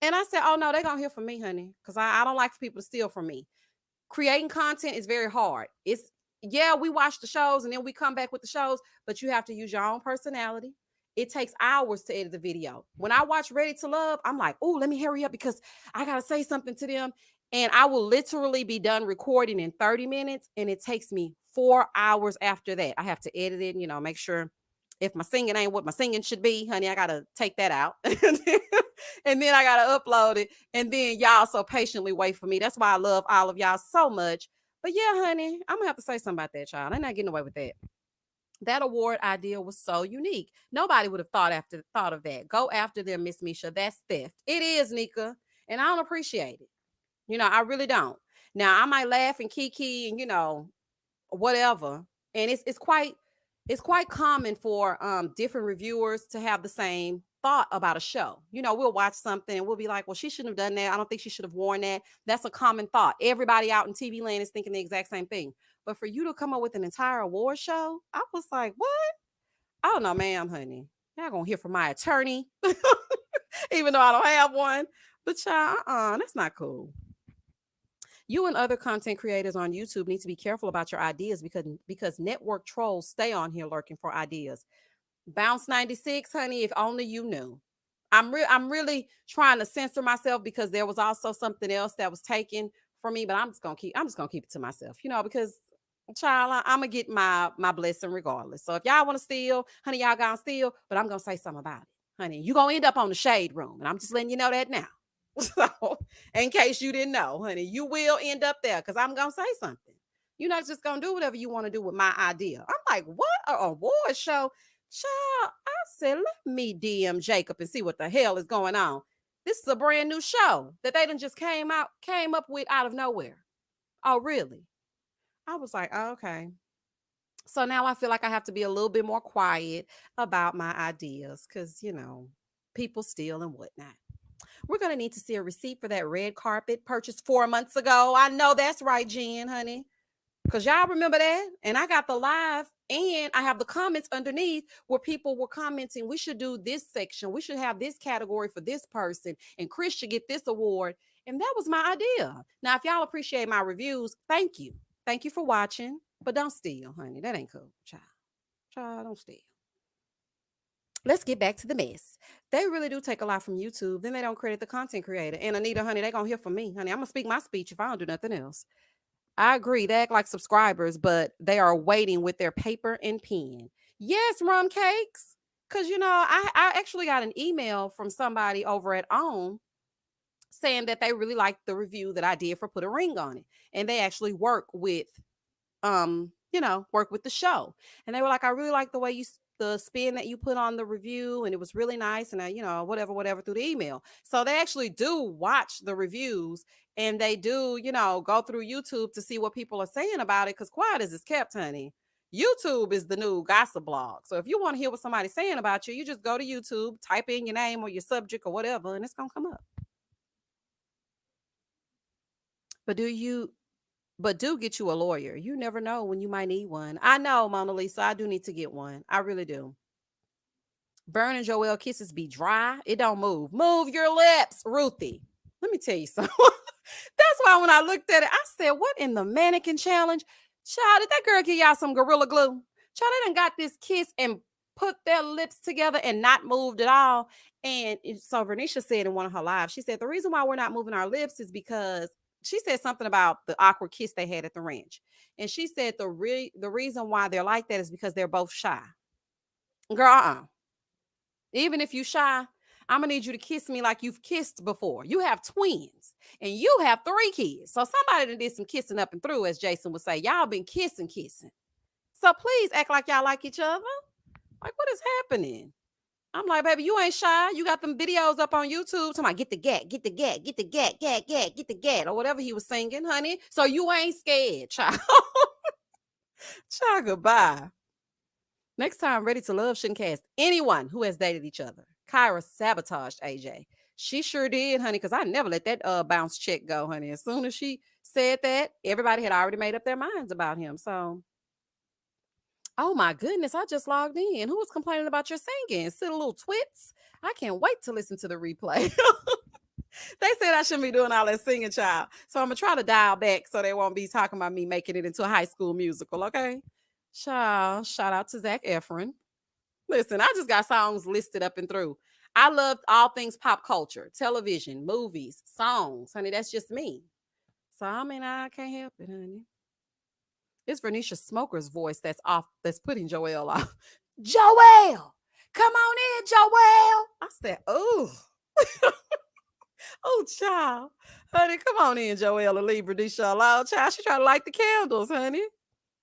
Speaker 1: And I said, oh, no, they're going to hear from me, honey, because I don't like for people to steal from me. Creating content is very hard. We watch the shows and then we come back with the shows, but you have to use your own personality. It takes hours to edit the video. When I watch Ready to Love, I'm like, oh, let me hurry up because I got to say something to them. And I will literally be done recording in 30 minutes. And it takes me 4 hours after that. I have to edit it, make sure if my singing ain't what my singing should be, honey, I got to take that out. And then I got to upload it. And then y'all so patiently wait for me. That's why I love all of y'all so much. But yeah, honey, I'm going to have to say something about that, y'all. I'm not getting away with that. That award idea was so unique. Nobody would have thought of that. Go after them, Miss Misha. That's theft. It is, Nika. And I don't appreciate it. I really don't. Now, I might laugh and kiki and, whatever. And it's quite common for different reviewers to have the same thought about a show. We'll watch something and we'll be like, well, she shouldn't have done that. I don't think she should have worn that. That's a common thought. Everybody out in TV land is thinking the exact same thing. But for you to come up with an entire award show, I was like, what? I don't know, ma'am, honey. Y'all gonna hear from my attorney, even though I don't have one. But child, that's not cool. You and other content creators on YouTube need to be careful about your ideas because network trolls stay on here lurking for ideas. Bounce 96, honey, if only you knew. I'm really trying to censor myself because there was also something else that was taken from me, but I'm just gonna keep it to myself, because child, I'm gonna get my blessing regardless. So if y'all want to steal, honey, y'all gonna steal, but I'm gonna say something about it, honey. You gonna end up on the shade room, and I'm just letting you know that now. So, in case you didn't know, honey, you will end up there because I'm gonna say something. You're not just gonna do whatever you want to do with my idea. I'm like, what? An award show? Child, I said, let me DM Jacob and see what the hell is going on. This is a brand new show that they done just came up with out of nowhere. Oh, really? I was like, oh, okay. So now I feel like I have to be a little bit more quiet about my ideas because, people steal and whatnot. We're going to need to see a receipt for that red carpet purchased 4 months ago. I know that's right, Jen, honey. Because y'all remember that? And I got the live and I have the comments underneath where people were commenting, we should do this section. We should have this category for this person. And Chris should get this award. And that was my idea. Now, if y'all appreciate my reviews, thank you. Thank you for watching. But don't steal, honey. That ain't cool, child. Child, don't steal. Let's get back to the mess. They really do take a lot from YouTube. Then they don't credit the content creator. And Anita, honey, they gonna hear from me, honey. I'm gonna speak my speech if I don't do nothing else. I agree. They act like subscribers, but they are waiting with their paper and pen. Yes, rum cakes. Because, I actually got an email from somebody over at OWN saying that they really liked the review that I did for Put a Ring on It. And they actually work with the show. And they were like, I really like the way the spin that you put on the review, and it was really nice. And I, whatever through the email. So they actually do watch the reviews and they do, go through YouTube to see what people are saying about it. Because quiet as it's kept, honey. YouTube is the new gossip blog. So if you want to hear what somebody's saying about you, you just go to YouTube, type in your name or your subject or whatever, and it's gonna come up. But do get you a lawyer. You never know when you might need one. I know, Mona Lisa, I do need to get one. I really do. Vern and Joelle kisses be dry. It don't move. Move your lips, Ruthie. Let me tell you something. That's why when I looked at it, I said, what in the mannequin challenge? Child, did that girl give y'all some Gorilla Glue? Child, they done got this kiss and put their lips together and not moved at all. And so Verneisha said in one of her lives, she said, the reason why we're not moving our lips is because she said something about the awkward kiss they had at the ranch. And she said the reason why they're like that is because they're both shy. Girl, even if you shy, I'm gonna need you to kiss me like you've kissed before. You have twins and you have 3 kids. So somebody that did some kissing up and through, as Jason would say. Y'all been kissing. So please act like y'all like each other. Like, what is happening? I'm like, baby, you ain't shy. You got them videos up on YouTube. Talking about get the gat, get the gat, get the gat, get the gat, or whatever he was singing, honey. So you ain't scared, child. Child, goodbye. Next time, Ready to Love shouldn't cast anyone who has dated each other. Kyra sabotaged AJ. She sure did, honey, because I never let that bounce check go, honey. As soon as she said that, everybody had already made up their minds about him. So, oh my goodness, I just logged in. Who was complaining about your singing? Sit a little twits. I can't wait to listen to the replay. They said I shouldn't be doing all that singing, child. So I'm going to try to dial back so they won't be talking about me making it into a High School Musical, okay? Child, shout out to Zac Efron. Listen, I just got songs listed up and through. I love all things pop culture, television, movies, songs. Honey, that's just me. So, I mean, I can't help it, honey. It's Verneisha Smoker's voice that's putting Joelle off. Joelle! Come on in, Joelle! I said, oh. Oh, child. Honey, come on in, Joelle, and leave Verneisha alone. Child, she trying to light the candles, honey.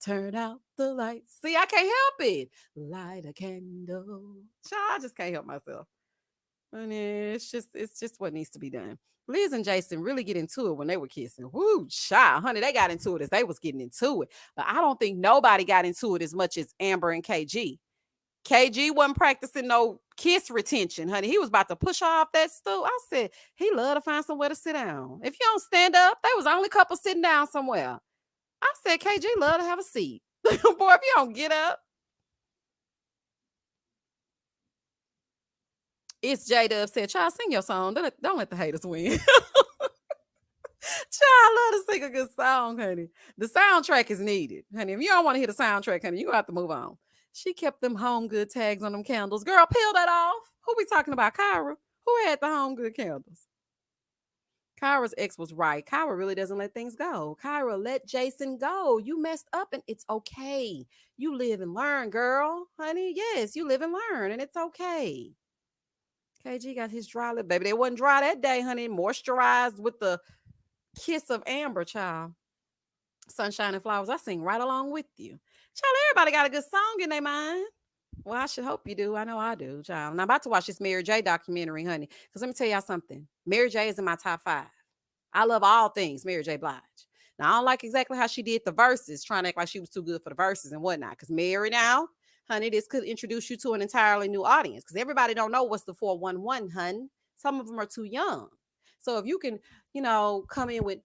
Speaker 1: Turn out the lights. See, I can't help it. Light a candle. Child, I just can't help myself. Honey, it's just what needs to be done. Liz and Jason really get into it when they were kissing. Woo, child, honey, they got into it as they was getting into it. But I don't think nobody got into it as much as Amber and KG. KG wasn't practicing no kiss retention, honey. He was about to push her off that stool. I said, he loved to find somewhere to sit down. If you don't stand up, they was the only couple sitting down somewhere. I said, KG love to have a seat. Boy, if you don't get up. It's J-Dub said, child, sing your song. Don't let the haters win. Child, I love to sing a good song, honey. The soundtrack is needed. Honey, if you don't want to hear the soundtrack, honey, you're going to have to move on. She kept them home good tags on them candles. Girl, peel that off. Who we talking about? Kyra. Who had the home good candles? Kyra's ex was right. Kyra really doesn't let things go. Kyra, let Jason go. You messed up and it's okay. You live and learn, girl. Honey, yes, you live and learn and it's okay. KG got his dry lip. Baby, they wasn't dry that day, honey. Moisturized with the kiss of Amber, child. Sunshine and Flowers. I sing right along with you. Child, everybody got a good song in their mind. Well, I should hope you do. I know I do, child. And I'm about to watch this Mary J documentary, honey. Because let me tell y'all something. Mary J is in my top 5. I love all things Mary J. Blige. Now, I don't like exactly how she did the verses, trying to act like she was too good for the verses and whatnot. Because Mary now, honey, this could introduce you to an entirely new audience. Because everybody don't know what's the 411, hun. Some of them are too young. So if you can, come in with,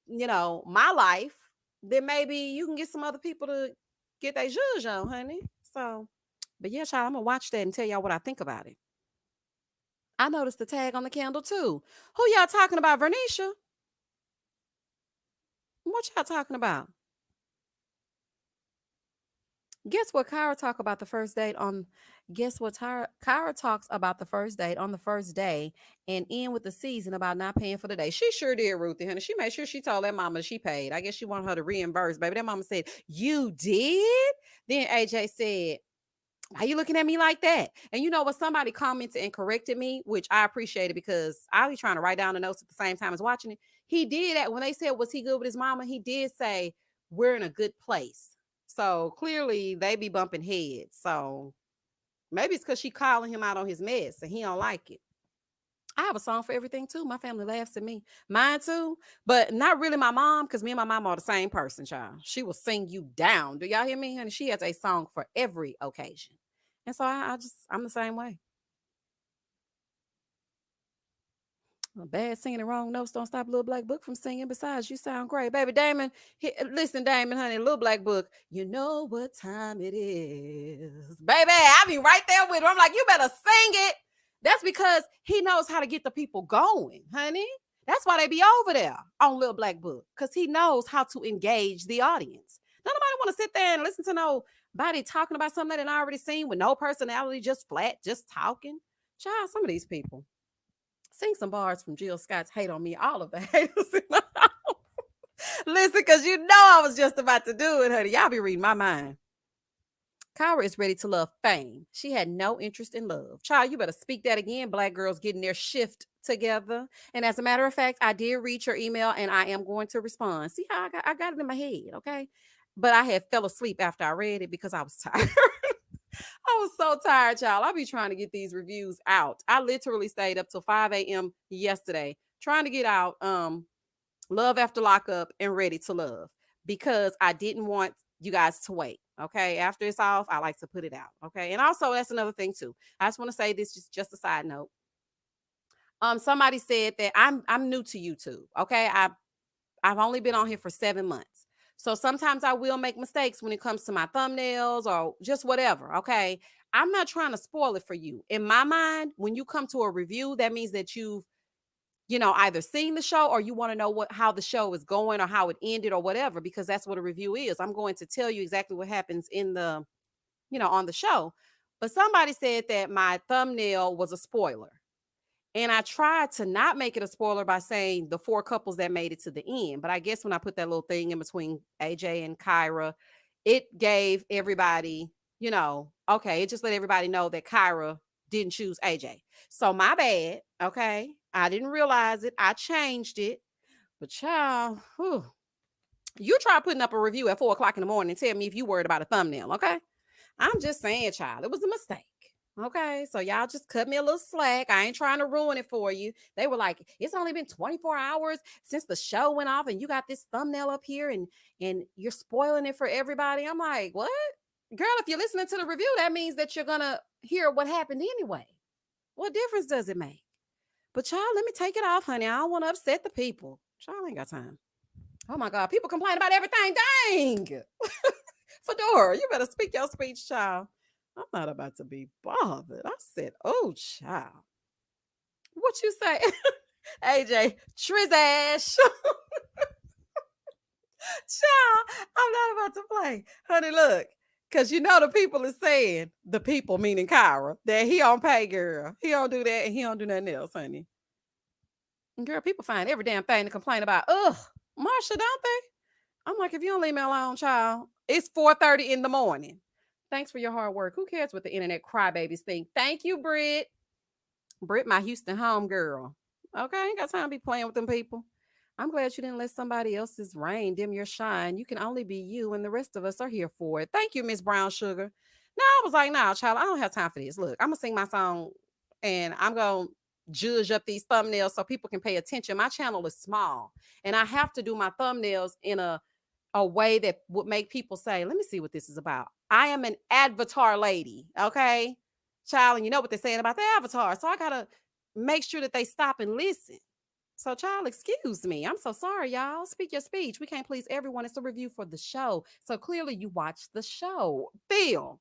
Speaker 1: my life, then maybe you can get some other people to get their judge on, honey. So, but yeah, child, I'm gonna watch that and tell y'all what I think about it. I noticed the tag on the candle too. Who y'all talking about, Verneisha? What y'all talking about? Guess what Kyra talk about the first date on guess what Kyra talks about the first date on the first day and end with the season about not paying for the day. She sure did, Ruthie, honey. She made sure she told that mama she paid. I guess she wanted her to reimburse, baby. That mama said, "You did?" Then AJ said, "Why you looking at me like that?" And you know what? Somebody commented and corrected me, which I appreciated because I was trying to write down the notes at the same time as watching it. He did that when they said, "Was he good with his mama?" He did say, "We're in a good place." So clearly they be bumping heads. So maybe it's because she calling him out on his mess and he don't like it. I have a song for everything too. My family laughs at me. Mine too, but not really my mom, because me and my mom are the same person, child. She will sing you down. Do y'all hear me, honey? She has a song for every occasion. And so I'm the same way. Well, bad singing the wrong notes don't stop Little Black Book from singing. Besides, you sound great. Baby Damon, listen, Damon, honey, Little Black Book, you know what time it is. Baby, I be right there with her. I'm like, you better sing it. That's because he knows how to get the people going, honey. That's why they be over there on Little Black Book, because he knows how to engage the audience. Nobody want to sit there and listen to nobody talking about something that I already seen with no personality, just flat, just talking. Child, some of these people. Sing some bars from Jill Scott's Hate on Me, all of the haters in the house. Listen, because you know I was just about to do it, honey. Y'all be reading my mind. Kyra is ready to love fame. She had no interest in love. Child, you better speak that again. Black girls getting their shift together. And as a matter of fact, I did read your email and I am going to respond. See how I got it in my head, okay? But I had fell asleep after I read it because I was tired. I was so tired, y'all. I be trying to get these reviews out. I literally stayed up till 5 a.m. yesterday trying to get out Love After Lockup and Ready to Love because I didn't want you guys to wait. Okay. After it's off, I like to put it out. Okay. And also, that's another thing too. I just want to say this, just a side note. Somebody said that I'm new to YouTube. Okay. I've only been on here for 7 months. So sometimes I will make mistakes when it comes to my thumbnails or just whatever. Okay. I'm not trying to spoil it for you. In my mind, when you come to a review, that means that you've, either seen the show or you want to know how the show is going or how it ended or whatever, because that's what a review is. I'm going to tell you exactly what happens in on the show. But somebody said that my thumbnail was a spoiler. And I tried to not make it a spoiler by saying the 4 couples that made it to the end. But I guess when I put that little thing in between AJ and Kyra, it gave everybody, okay, it just let everybody know that Kyra didn't choose AJ. So my bad, okay? I didn't realize it. I changed it. But child, you try putting up a review at 4 o'clock in the morning and tell me if you worried about a thumbnail, okay? I'm just saying, child, it was a mistake. Okay, so y'all just cut me a little slack. I ain't trying to ruin it for you. They were like, it's only been 24 hours since the show went off, and you got this thumbnail up here, and you're spoiling it for everybody. I'm like, what? Girl, if you're listening to the review, that means that you're gonna hear what happened anyway. What difference does it make? But y'all, let me take it off, honey. I don't want to upset the people. Y'all ain't got time. Oh my God, people complain about everything. Dang. Fedora, you better speak your speech, child. I'm not about to be bothered. I said, oh, child. What you say? AJ, Trizash. Child, I'm not about to play. Honey, look. Because the people is saying, the people meaning Kyra, that he don't pay, girl. He don't do that and he don't do nothing else, honey. And girl, people find every damn thing to complain about. Ugh, Marsha, don't they? I'm like, if you don't leave me alone, child, it's 4:30 in the morning. Thanks for your hard work. Who cares what the internet crybabies think? Thank you, Britt. Britt, my Houston home girl. Okay, ain't got time to be playing with them people. I'm glad you didn't let somebody else's rain dim your shine. You can only be you, and the rest of us are here for it. Thank you, Miss Brown Sugar. No, I was like, nah, child, I don't have time for this. Look, I'm gonna sing my song, and I'm gonna judge up these thumbnails so people can pay attention. My channel is small, and I have to do my thumbnails in a way that would make people say, let me see what this is about. I am an avatar lady, okay? Child, and you know what they're saying about the avatar. So I gotta make sure that they stop and listen. So, child, excuse me. I'm so sorry, y'all. Speak your speech. We can't please everyone. It's a review for the show. So clearly you watched the show. Phil,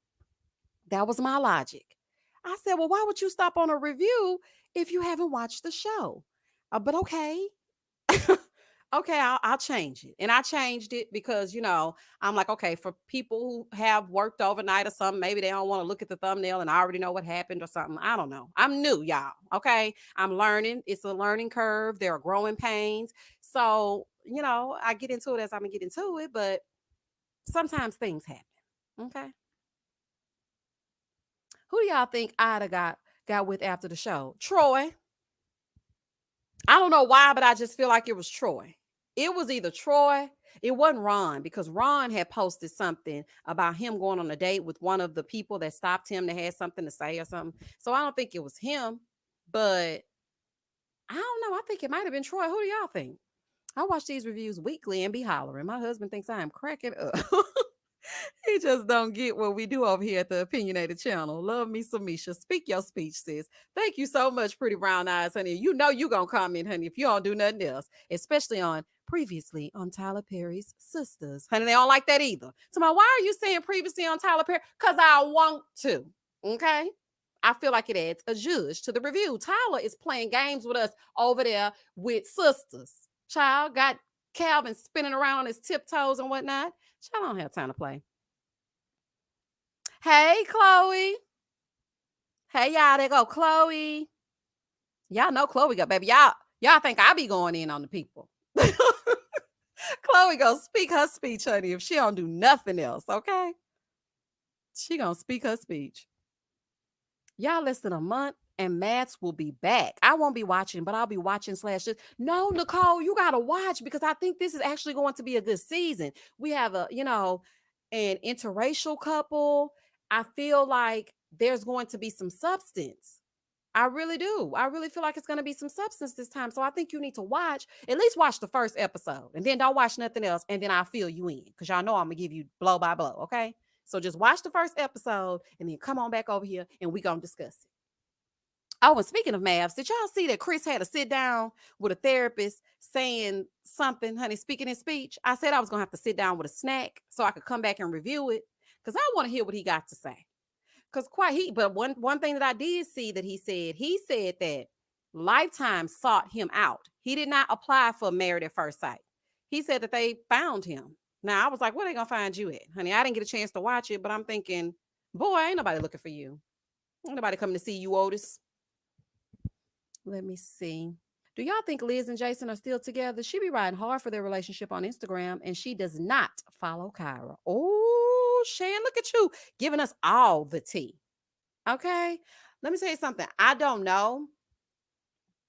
Speaker 1: that was my logic. I said, well, why would you stop on a review if you haven't watched the show? But okay. Okay, I'll change it. And I changed it because, I'm like, okay, for people who have worked overnight or something, maybe they don't want to look at the thumbnail and I already know what happened or something. I don't know. I'm new, y'all. Okay. I'm learning. It's a learning curve. There are growing pains. So, I get into it as I'm going to get into it, but sometimes things happen. Okay. Who do y'all think Ida got with after the show? Troy. I don't know why, but I just feel like it was Troy. It was either Troy. It wasn't Ron, because Ron had posted something about him going on a date with one of the people that stopped him that had something to say or something. So I don't think it was him, but I don't know. I think it might have been Troy. Who do y'all think? I watch these reviews weekly and be hollering. My husband thinks I am cracking up. He just don't get what we do over here at the Opinionated channel. Love me some Misha. Speak your speech, sis. Thank you so much, Pretty Brown Eyes, honey. You know you gonna comment, honey, if you don't do nothing else, especially on previously on Tyler Perry's Sisters. Honey, they don't like that either. So why are you saying previously on Tyler Perry? Because I want to. Okay. I feel like it adds a judge to the review. Tyler is playing games with us over there with Sisters. Child got Calvin spinning around on his tiptoes and whatnot. Child, I don't have time to play. Hey, Chloe. Hey, y'all. There go Chloe. Y'all know Chloe got baby. Y'all think I be going in on the people. Chloe gonna speak her speech, honey, if she don't do nothing else, okay? She gonna speak her speech. Y'all less than a month and Mads will be back. I won't be watching, but I'll be watching / No, Nicole, you gotta watch because I think this is actually going to be a good season. We have an interracial couple. I feel like there's going to be some substance. I really do. I really feel like it's going to be some substance this time. So I think you need to at least watch the first episode and then don't watch nothing else. And then I'll fill you in because y'all know I'm going to give you blow by blow. Okay. So just watch the first episode and then come on back over here and we going to discuss it. Oh, and speaking of Mavs, did y'all see that Chris had to sit down with a therapist saying something, honey, speaking in speech? I said I was going to have to sit down with a snack so I could come back and review it because I want to hear what he got to say. Because but one thing that I did see that he said that Lifetime sought him out. He did not apply for Married at First Sight. He said that they found him. Now, I was like, where they going to find you at? Honey, I didn't get a chance to watch it, but I'm thinking, boy, ain't nobody looking for you. Ain't nobody coming to see you, Otis. Let me see. Do y'all think Liz and Jason are still together? She be riding hard for their relationship on Instagram, and she does not follow Kyra. Oh, Shan, look at you giving us all the tea. Okay, let me tell you something. I don't know.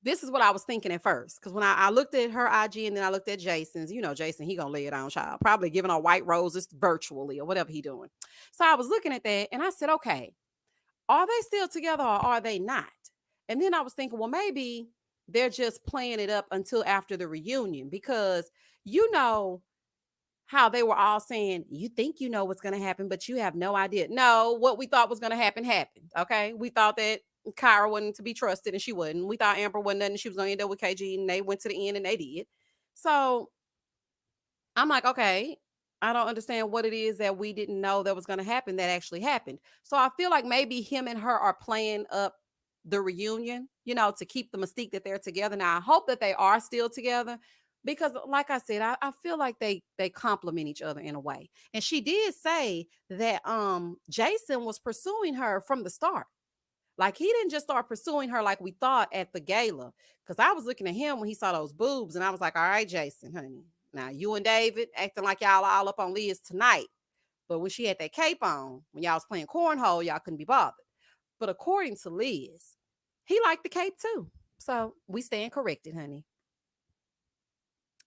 Speaker 1: This is what I was thinking at first, because when I looked at her IG and then I looked at Jason's, Jason, he gonna lay it on, child. Probably giving her white roses virtually or whatever he doing. So I was looking at that and I said, okay, are they still together or are they not? And then I was thinking, well, maybe they're just playing it up until after the reunion, because how they were all saying, you think you know what's going to happen, but you have no idea. No, what we thought was going to happen happened. Okay. We thought that Kyra wasn't to be trusted and she wasn't. We thought Amber wasn't nothing. She was going to end up with KG, and they went to the end and they did. So I'm like, okay, I don't understand what it is that we didn't know that was going to happen that actually happened. So I feel like maybe him and her are playing up the reunion, to keep the mystique that they're together. Now, I hope that they are still together because, like I said, I feel like they complement each other in a way. And she did say that Jason was pursuing her from the start. Like, he didn't just start pursuing her like we thought at the gala. Because I was looking at him when he saw those boobs, and I was like, all right, Jason, honey. Now, you and David acting like y'all are all up on Liz tonight. But when she had that cape on, when y'all was playing cornhole, y'all couldn't be bothered. But according to Liz, he liked the cape too. So we stand corrected, honey.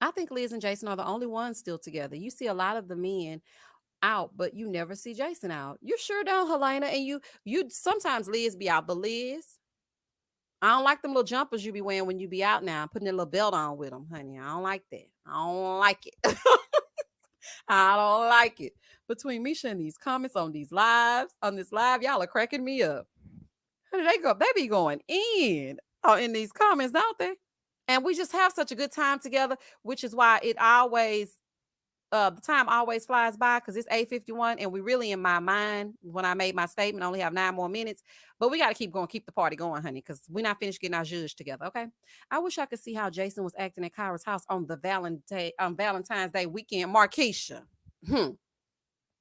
Speaker 1: I think Liz and Jason are the only ones still together. You see a lot of the men out, but you never see Jason out. You sure don't, Helena. And you sometimes Liz be out, but Liz, I don't like them little jumpers you be wearing when you be out now, putting that little belt on with them, honey. I don't like that. I don't like it. I don't like it. Between Misha and these comments on these lives, on this live, y'all are cracking me up. Honey, they be going in these comments, don't they? And we just have such a good time together, which is why it always the time always flies by because it's 8:51 and we really in my mind when I made my statement only have 9 more minutes. But we got to keep going, keep the party going, honey, because we're not finished getting our judge together. Okay. I wish I could see how Jason was acting at Kyra's house on the Valentine's Day weekend. Markeisha. Hmm.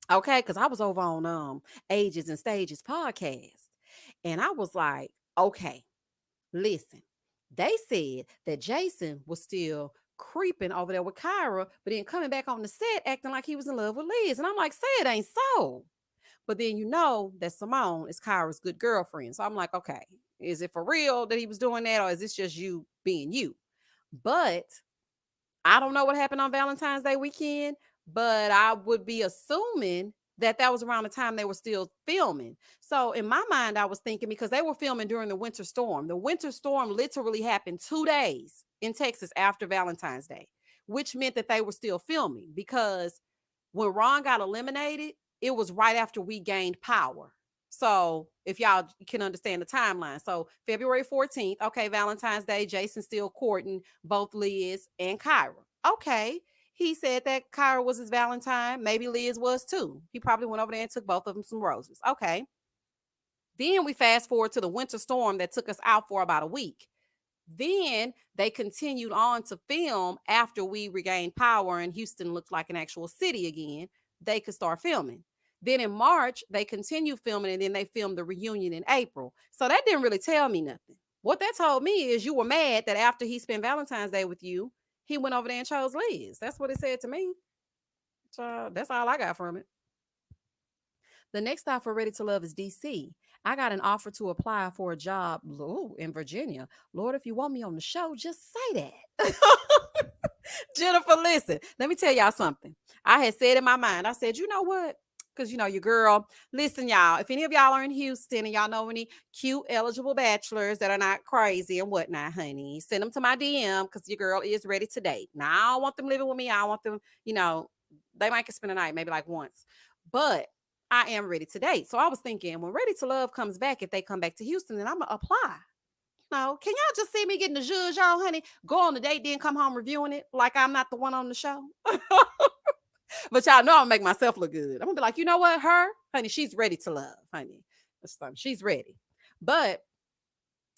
Speaker 1: Okay, because I was over on Ages and Stages podcast. And I was like, okay, listen, they said that Jason was still creeping over there with Kyra, but then coming back on the set acting like he was in love with Liz. And I'm like, say it ain't so. But then you know that Simone is Kyra's good girlfriend. So I'm like, okay, is it for real that he was doing that, or is this just you being you? But I don't know what happened on Valentine's Day weekend, but I would be assuming that that was around the time they were still filming. So in my mind, I was thinking because they were filming during the winter storm. The winter storm literally happened 2 days in Texas after Valentine's Day, which meant that they were still filming because when Ron got eliminated, it was right after we gained power. So if y'all can understand the timeline. So February 14th, okay, Valentine's Day, Jason still courting both Liz and Kyra. Okay. He said that Kyra was his Valentine. Maybe Liz was too. He probably went over there and took both of them some roses. Okay. Then we fast forward to the winter storm that took us out for about a week. Then they continued on to film after we regained power and Houston looked like an actual city again. They could start filming. Then in March, they continued filming and then they filmed the reunion in April. So that didn't really tell me nothing. What that told me is you were mad that after he spent Valentine's Day with you, he went over there and chose Liz. That's what it said to me. So that's all I got from it. The next stop for Ready to Love is DC. I got an offer to apply for a job in Virginia. Lord, if you want me on the show, just say that. Jennifer, listen, let me tell y'all something. I had said in my mind, I said, you know what? Because, you know, your girl, listen, y'all, if any of y'all are in Houston and y'all know any cute, eligible bachelors that are not crazy and whatnot, honey, send them to my DM because your girl is ready to date. Now, I don't want them living with me. I want them, you know, they might can spend a night, maybe like once. But I am ready to date. So I was thinking when Ready to Love comes back, if they come back to Houston, then I'm going to apply. No, can y'all just see me getting the judge, y'all, honey? Go on the date, then come home reviewing it like I'm not the one on the show. But y'all know I'm gonna make myself look good. I'm gonna be like, you know what, her, honey, she's ready to love, honey. She's ready. But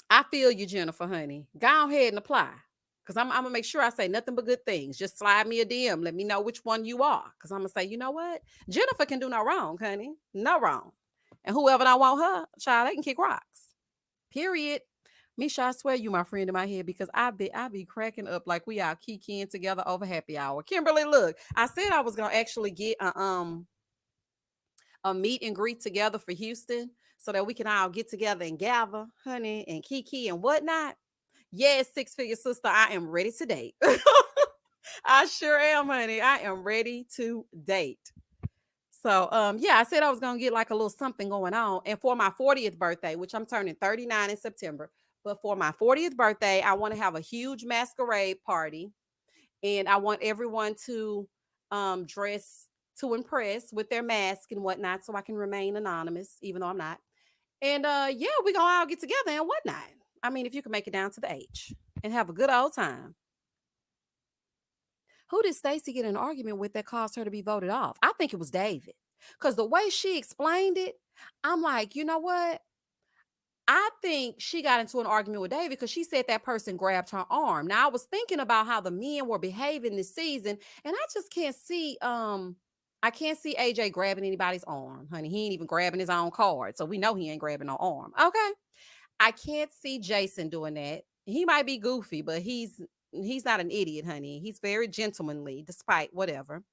Speaker 1: I feel you, Jennifer, honey. Go ahead and apply. Because I'm gonna make sure I say nothing but good things. Just slide me a DM. Let me know which one you are. Because I'm gonna say, you know what? Jennifer can do no wrong, honey. No wrong. And whoever I want her, child, they can kick rocks. Period. Misha, I swear you my friend in my head because I be cracking up like we all kikiing together over happy hour. Kimberly, look, I said I was gonna actually get a meet and greet together for Houston so that we can all get together and gather, honey, and kiki and whatnot. Yes, six figure sister, I am ready to date. I sure am, honey. I am ready to date. So yeah, I said I was gonna get like a little something going on. And for my 40th birthday, which I'm turning 39 in September, but for my 40th birthday, I want to have a huge masquerade party. And I want everyone to dress to impress with their mask and whatnot, so I can remain anonymous, even though I'm not. And yeah, we're gonna all get together and whatnot. I mean, if you can make it down to the H and have a good old time. Who did Stacy get in an argument with that caused her to be voted off? I think it was David. Because the way she explained it, I'm like, you know what? I think she got into an argument with David because she said that person grabbed her arm. Now I was thinking about how the men were behaving this season, and I just can't see I can't see AJ grabbing anybody's arm, honey. He ain't even grabbing his own card. So we know he ain't grabbing no arm. Okay. I can't see Jason doing that. He might be goofy, but he's not an idiot, honey. He's very gentlemanly, despite whatever.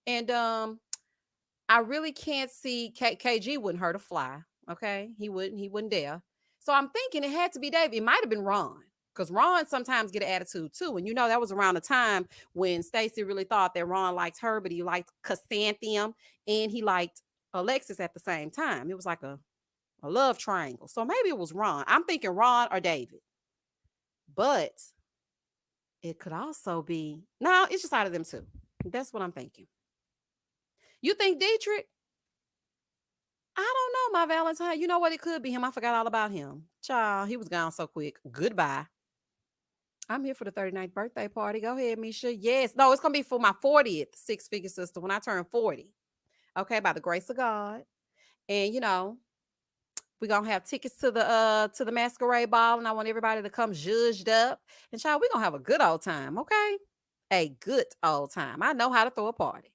Speaker 1: And I really can't see KG wouldn't hurt a fly. Okay, he wouldn't dare. So I'm thinking it had to be David. It might have been Ron. Because Ron sometimes get an attitude too. And you know, that was around the time when Stacey really thought that Ron liked her, but he liked Chrysanthemum and he liked Alexis at the same time. It was like a love triangle. So maybe it was Ron. I'm thinking Ron or David. But it could also be, no, it's just out of them two. That's what I'm thinking. You think Dietrich? I don't know, my Valentine. You know what? It could be him. I forgot all about him. Child, he was gone so quick. Goodbye. I'm here for the 39th birthday party. Go ahead, Misha. Yes. No, it's going to be for my 40th six-figure sister when I turn 40. Okay, by the grace of God. And, we're going to have tickets to the Masquerade ball, and I want everybody to come zhuzhed up. And, child, we're going to have a good old time, okay? A good old time. I know how to throw a party.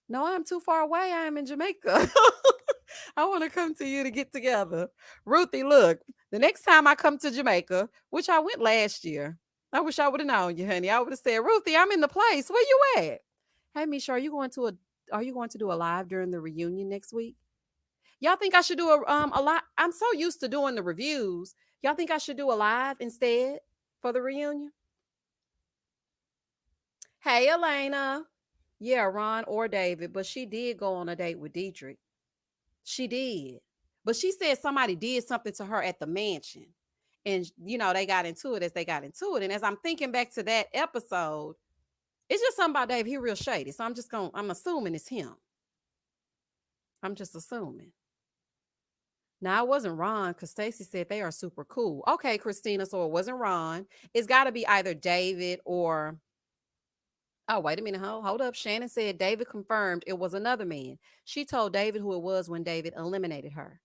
Speaker 1: No, I'm too far away. I am in Jamaica. I want to come to you to get together. Ruthie, look, the next time I come to Jamaica, which I went last year, I wish I would have known you, honey. I would have said, Ruthie, I'm in the place. Where you at? Hey, Misha, are you going to do a live during the reunion next week? Y'all think I should do a live? I'm so used to doing the reviews. Y'all think I should do a live instead for the reunion? Hey, Elena. Yeah, Ron or David, but she did go on a date with Dietrich. She did. But she said somebody did something to her at the mansion. And, they got into it as they got into it. And as I'm thinking back to that episode, it's just something about Dave. He real shady. So I'm assuming it's him. I'm just assuming. Now, it wasn't Ron because Stacy said they are super cool. Okay, Christina, so it wasn't Ron. It's got to be either David or... Oh, wait a minute. Hold up. Shannon said David confirmed it was another man. She told David who it was when David eliminated her.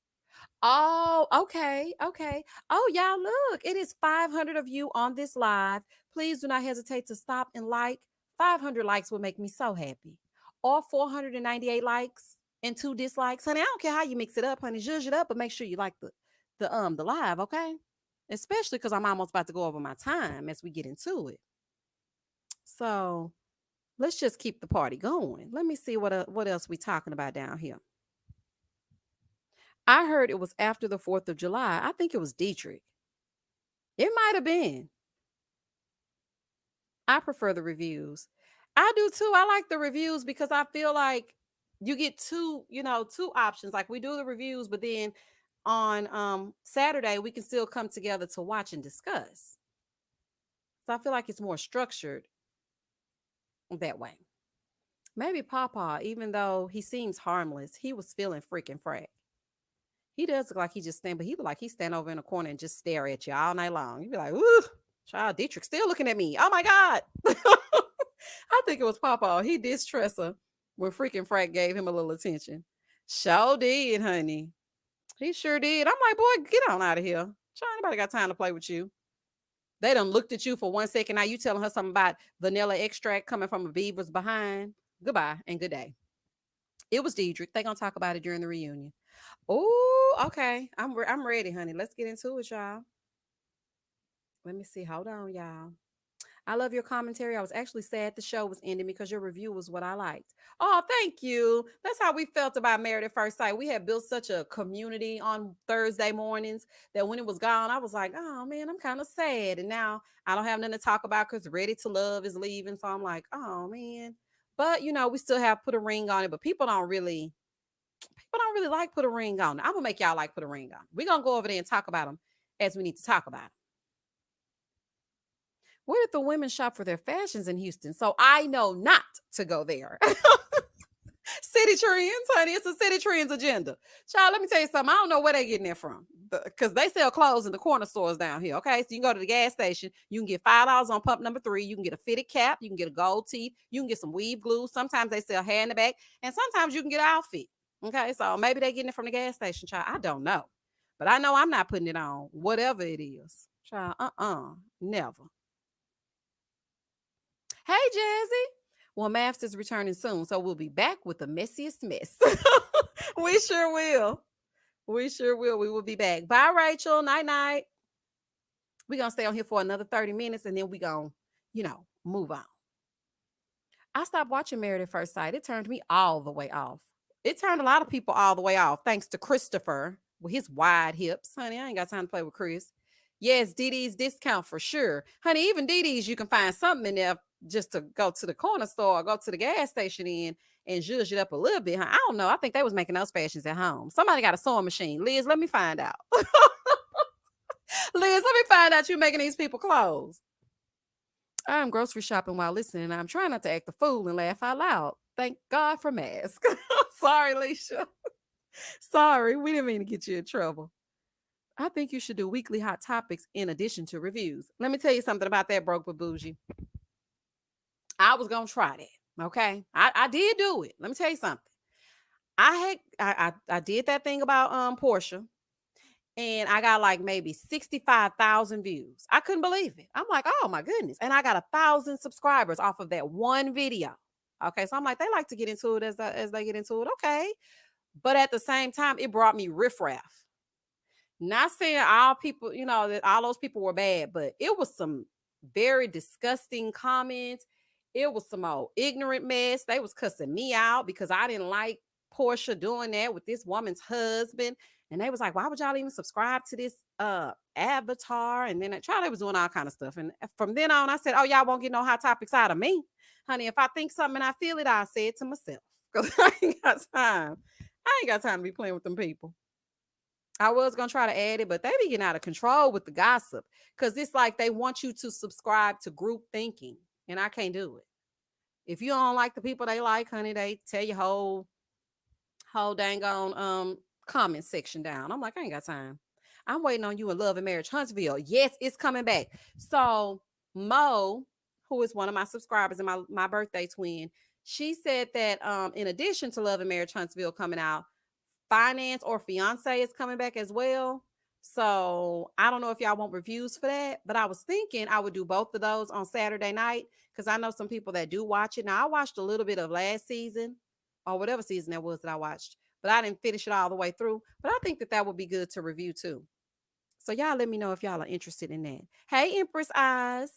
Speaker 1: Oh, okay. Okay. Oh, y'all, look. It is 500 of you on this live. Please do not hesitate to stop and like. 500 likes would make me so happy. Or 498 likes and 2 dislikes. Honey, I don't care how you mix it up, honey. Zhuzh it up, but make sure you like the live, okay? Especially because I'm almost about to go over my time as we get into it. So let's just keep the party going. Let me see what else we talking about down here. I heard it was after the 4th of July. I think it was Dietrich. It might have been. I prefer the reviews. I do too. I like the reviews because I feel like you get two options. Like we do the reviews, but then on Saturday we can still come together to watch and discuss. So I feel like it's more structured that way. Maybe Papa, even though he seems harmless, he was feeling freaking frack. He does look like he just stand, but he look like he stand over in a corner and just stare at you all night long. You'd be like, ooh, child, Dietrich still looking at me. Oh my God. I think it was Papa. He distressed her when freaking Frank gave him a little attention. Sure did, honey. He sure did. I'm like, boy, get on out of here. Child, nobody got time to play with you. They done looked at you for 1 second. Now you telling her something about vanilla extract coming from a beaver's behind. Goodbye and good day. It was Dietrich. They gonna talk about it during the reunion. Oh, okay. I'm ready, honey. Let's get into it, y'all. Let me see. Hold on, y'all. I love your commentary. I was actually sad the show was ending because your review was what I liked. Oh, thank you. That's how we felt about Married at First Sight. We had built such a community on Thursday mornings that when it was gone, I was like, oh man, I'm kind of sad. And now I don't have nothing to talk about because Ready to Love is leaving. So I'm like, oh man. But we still have Put a Ring on it, but people don't really like Put a Ring on it. I'm gonna make y'all like Put a Ring on. We're gonna go over there and talk about them as we need to talk about them. Where did the women shop for their fashions in Houston? So I know not to go there. City Trends, honey. It's a City Trends agenda. Child, let me tell you something. I don't know where they're getting it from. Because they sell clothes in the corner stores down here. Okay. So you can go to the gas station. You can get $5 on pump number 3. You can get a fitted cap. You can get a gold teeth. You can get some weave glue. Sometimes they sell hair in the back. And sometimes you can get an outfit. Okay. So maybe they're getting it from the gas station, child. I don't know. But I know I'm not putting it on. Whatever it is. Child, never. Hey, Jazzy. Well, Maths is returning soon, so we'll be back with the messiest mess. We sure will. We sure will. We will be back. Bye, Rachel. Night-night. We're going to stay on here for another 30 minutes, and then we're going to, move on. I stopped watching Married at First Sight. It turned me all the way off. It turned a lot of people all the way off, thanks to Christopher with his wide hips. Honey, I ain't got time to play with Chris. Yes, DD's discount for sure. Honey, even DD's, you can find something in there just to go to the corner store or go to the gas station and zhuzh it up a little bit. Huh? I don't know. I think they was making those fashions at home. Somebody got a sewing machine. Liz, let me find out. Liz, let me find out you making these people clothes. I'm grocery shopping while listening. I'm trying not to act a fool and laugh out loud. Thank God for masks. Sorry, Leisha. Sorry, we didn't mean to get you in trouble. I think you should do weekly hot topics in addition to reviews. Let me tell you something about that, broke but bougie. I was gonna try that. Okay, I did do it. Let me tell you something. I did that thing about Portia, and I got like maybe 65,000 views. I couldn't believe it. I'm like, oh my goodness, and I got 1,000 subscribers off of that one video. Okay, so I'm like, they like to get into it as they get into it. Okay, but at the same time, it brought me riffraff. Not saying all people, that all those people were bad, but it was some very disgusting comments. It was some old ignorant mess. They was cussing me out because I didn't like Portia doing that with this woman's husband. And they was like, why would y'all even subscribe to this avatar? And then Charlie was doing all kind of stuff. And from then on, I said, oh, y'all won't get no hot topics out of me. Honey, if I think something and I feel it, I'll say it to myself. Because I ain't got time. I ain't got time to be playing with them people. I was going to try to add it, but they be getting out of control with the gossip because it's like they want you to subscribe to group thinking, and I can't do it. If you don't like the people they like, honey, they tell you whole dang on comment section down. I'm like, I ain't got time. I'm waiting on you in Love and Marriage Huntsville. Yes, it's coming back. So Mo, who is one of my subscribers and my birthday twin, she said that in addition to Love and Marriage Huntsville coming out, Finance or Fiance is coming back as well. So I don't know if y'all want reviews for that, but I was thinking I would do both of those on Saturday night because I know some people that do watch it. Now, I watched a little bit of last season or whatever season that was that I watched, but I didn't finish it all the way through. But I think that would be good to review too. So y'all let me know if y'all are interested in that. Hey, Empress Eyes.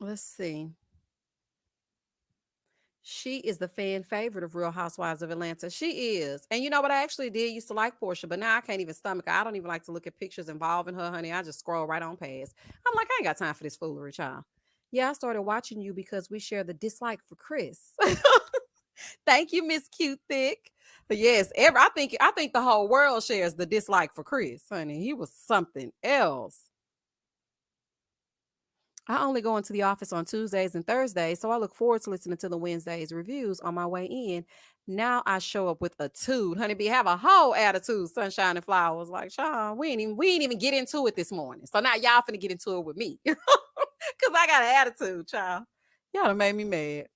Speaker 1: Let's see. She is the fan favorite of Real Housewives of Atlanta. She is. And you know what? I actually did used to like Portia, but now I can't even stomach her. I don't even like to look at pictures involving her, honey. I just scroll right on past. I'm like, I ain't got time for this foolery, child. Yeah, I started watching you because we share the dislike for Chris. Thank you, Miss Cute Thick. But yes, I think the whole world shares the dislike for Chris, honey. He was something else. I only go into the office on Tuesdays and Thursdays, so I look forward to listening to the Wednesdays reviews on my way in. Now I show up with a tude. Honeybee, have a whole attitude, sunshine and flowers. Like, Sean, we ain't even get into it this morning. So now y'all finna get into it with me. Because I got an attitude, child. Y'all done made me mad.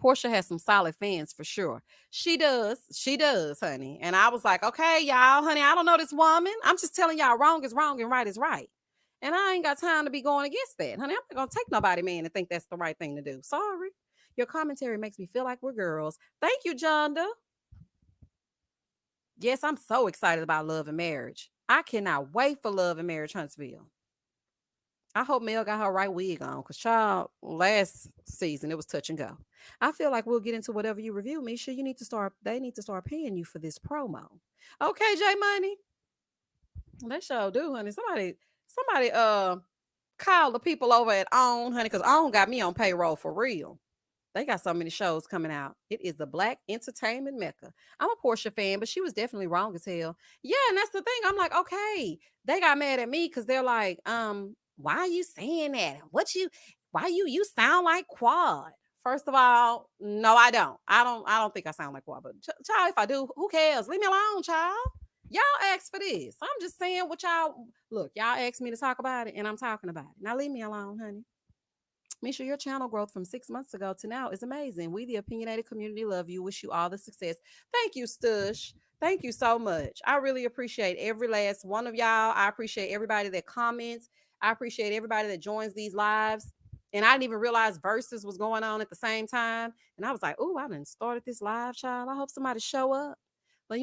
Speaker 1: Portia has some solid fans for sure. She does, honey. And I was like, okay, y'all, honey, I don't know this woman. I'm just telling y'all wrong is wrong and right is right. And I ain't got time to be going against that. Honey, I'm not going to take nobody, man, and think that's the right thing to do. Sorry. Your commentary makes me feel like we're girls. Thank you, Jonda. Yes, I'm so excited about Love and Marriage. I cannot wait for Love and Marriage Huntsville. I hope Mel got her right wig on because, child, last season it was touch and go. I feel like we'll get into whatever you review, Misha. They need to start paying you for this promo. Okay, J Money. They sure do, honey. Somebody call the people over at OWN, honey, because OWN got me on payroll for real. They got so many shows coming out. It is the Black entertainment mecca. I'm a Portia fan, but she was definitely wrong as hell. Yeah, and that's the thing. I'm like, okay, they got mad at me because they're like, why are you saying that? Why you sound like Quad? First of all, no, I don't. I don't think I sound like Quad, but child, if I do, who cares? Leave me alone, child. Y'all asked for this. I'm just saying what y'all look. Y'all asked me to talk about it, and I'm talking about it. Now leave me alone, honey. Misha, your channel growth from 6 months ago to now is amazing. We, the opinionated community, love you. Wish you all the success. Thank you, Stush. Thank you so much. I really appreciate every last one of y'all. I appreciate everybody that comments. I appreciate everybody that joins these lives. And I didn't even realize Versus was going on at the same time. And I was like, oh, I done started this live, child. I hope somebody show up. But,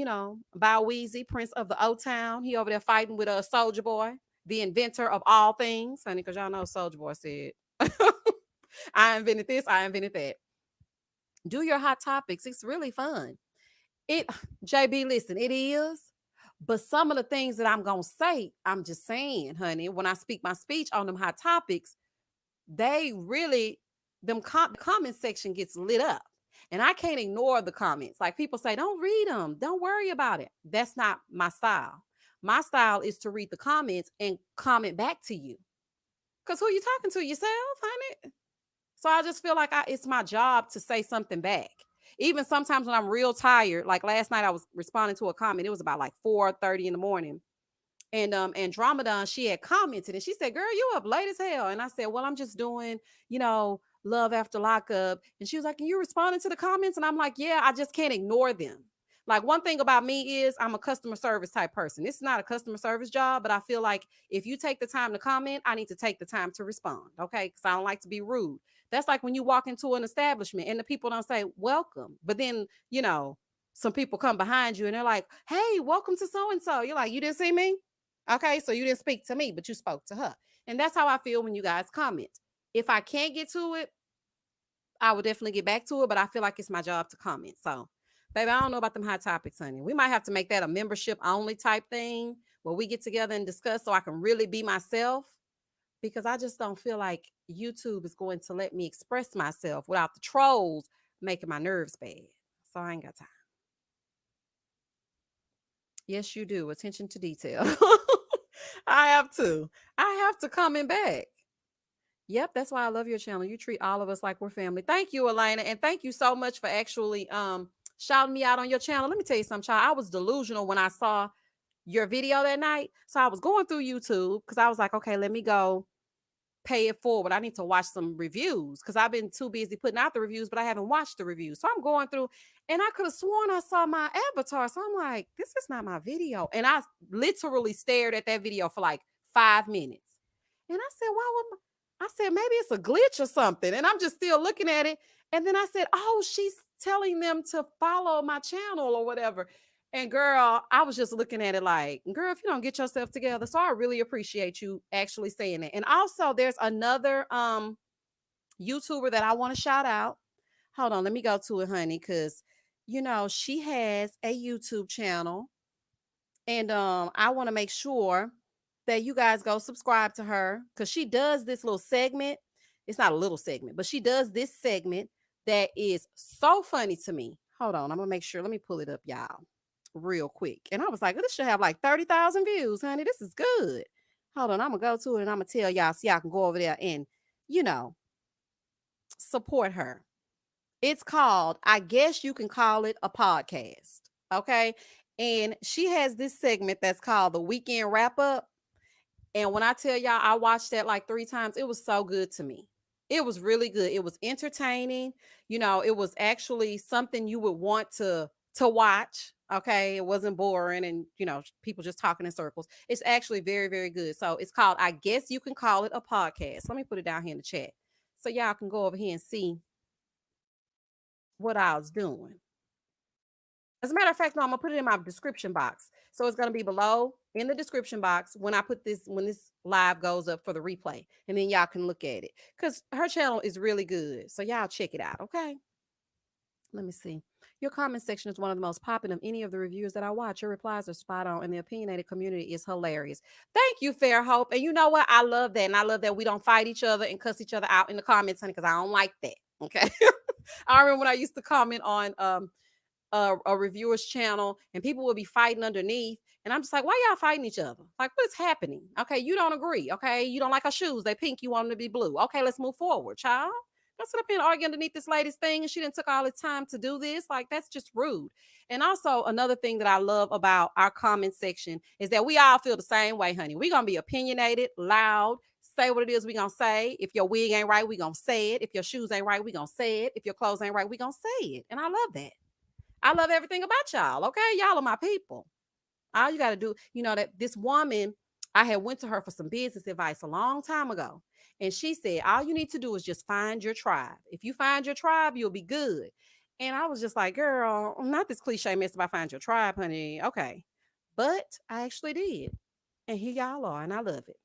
Speaker 1: Bow Weezy, Prince of the O-Town, he over there fighting with a Soldier Boy, the inventor of all things. Honey, because y'all know Soldier Boy said, I invented this, I invented that. Do your hot topics. It's really fun. JB, listen, it is. But some of the things that I'm going to say, I'm just saying, honey, when I speak my speech on them hot topics, they really, the comment section gets lit up. And I can't ignore the comments. Like people say, don't read them. Don't worry about it. That's not my style. My style is to read the comments and comment back to you. Because who you talking to? Yourself, honey? So I just feel like it's my job to say something back. Even sometimes when I'm real tired, like last night I was responding to a comment. It was about like 4:30 in the morning. And Andromeda, she had commented and she said, "Girl, you up late as hell." And I said, "Well, I'm just doing, love after lockup." And she was like, "Can you responding to the comments?" And I'm like, "Yeah, I just can't ignore them." Like one thing about me is I'm a customer service type person. This is not a customer service job, but I feel like if you take the time to comment, I need to take the time to respond. Okay. Because I don't like to be rude. That's like when you walk into an establishment and the people don't say welcome. But then, some people come behind you and they're like, "Hey, welcome to so and so." You're like, "You didn't see me?" Okay, so you didn't speak to me, but you spoke to her. And that's how I feel when you guys comment. If I can't get to it, I will definitely get back to it, but I feel like it's my job to comment. So, baby, I don't know about them hot topics, honey. We might have to make that a membership only type thing where we get together and discuss so I can really be myself because I just don't feel like YouTube is going to let me express myself without the trolls making my nerves bad. So I ain't got time. Yes, you do. Attention to detail. I have to. I have to comment back. Yep, that's why I love your channel. You treat all of us like we're family. Thank you, Elena, and thank you so much for actually shouting me out on your channel. Let me tell you something, child. I was delusional when I saw your video that night. So I was going through YouTube because I was like, okay, let me go pay it forward. I need to watch some reviews because I've been too busy putting out the reviews, but I haven't watched the reviews. So I'm going through and I could have sworn I saw my avatar. So I'm like, this is not my video. And I literally stared at that video for like 5 minutes. And I said, why would I said, maybe it's a glitch or something. And I'm just still looking at it. And then I said, oh, she's telling them to follow my channel or whatever. And girl, I was just looking at it like, girl, if you don't get yourself together. So I really appreciate you actually saying it. And also there's another YouTuber that I want to shout out. Hold on, let me go to it, honey, because she has a YouTube channel. And I want to make sure that you guys go subscribe to her because she does this little segment. It's not a little segment, but she does this segment that is so funny to me. Hold on, I'm gonna make sure. Let me pull it up, y'all, real quick. And I was like, this should have like 30,000 views, honey. This is good. Hold on, I'm gonna go to it and I'm gonna tell y'all so y'all can go over there and support her. It's called, I guess you can call it a podcast. Okay. And she has this segment that's called the weekend wrap up. And when I tell y'all, I watched that like 3 times, it was so good to me. It was really good. It was entertaining. It was actually something you would want to watch. Okay. It wasn't boring and, people just talking in circles. It's actually very, very good. So it's called, I guess you can call it a podcast. Let me put it down here in the chat so y'all can go over here and see what I was doing. As a matter of fact, no, I'm gonna put it in my description box. So it's gonna be below in the description box when this live goes up for the replay, and then y'all can look at it because her channel is really good. So y'all check it out, okay? Let me see. Your comment section is one of the most popular of any of the reviews that I watch. Your replies are spot on, and the opinionated community is hilarious. Thank you, Fair Hope. And you know what? I love that, and I love that we don't fight each other and cuss each other out in the comments, honey, because I don't like that. Okay. I remember when I used to comment on a reviewer's channel and people would be fighting underneath. And I'm just like, why y'all fighting each other? Like, what's happening? Okay, you don't agree. Okay, you don't like her shoes. They pink. You want them to be blue. Okay, let's move forward, child. Don't sit up here and argue underneath this lady's thing and she didn't took all the time to do this. Like, that's just rude. And also, another thing that I love about our comment section is that we all feel the same way, honey. We're going to be opinionated, loud, say what it is we're going to say. If your wig ain't right, we're going to say it. If your shoes ain't right, we're going to say it. If your clothes ain't right, we're going to say it. And I love that. I love everything about y'all. Okay. Y'all are my people. All you got to do, that this woman, I had went to her for some business advice a long time ago. And she said, all you need to do is just find your tribe. If you find your tribe, you'll be good. And I was just like, girl, not this cliche mess about find your tribe, honey. Okay. But I actually did. And here y'all are. And I love it.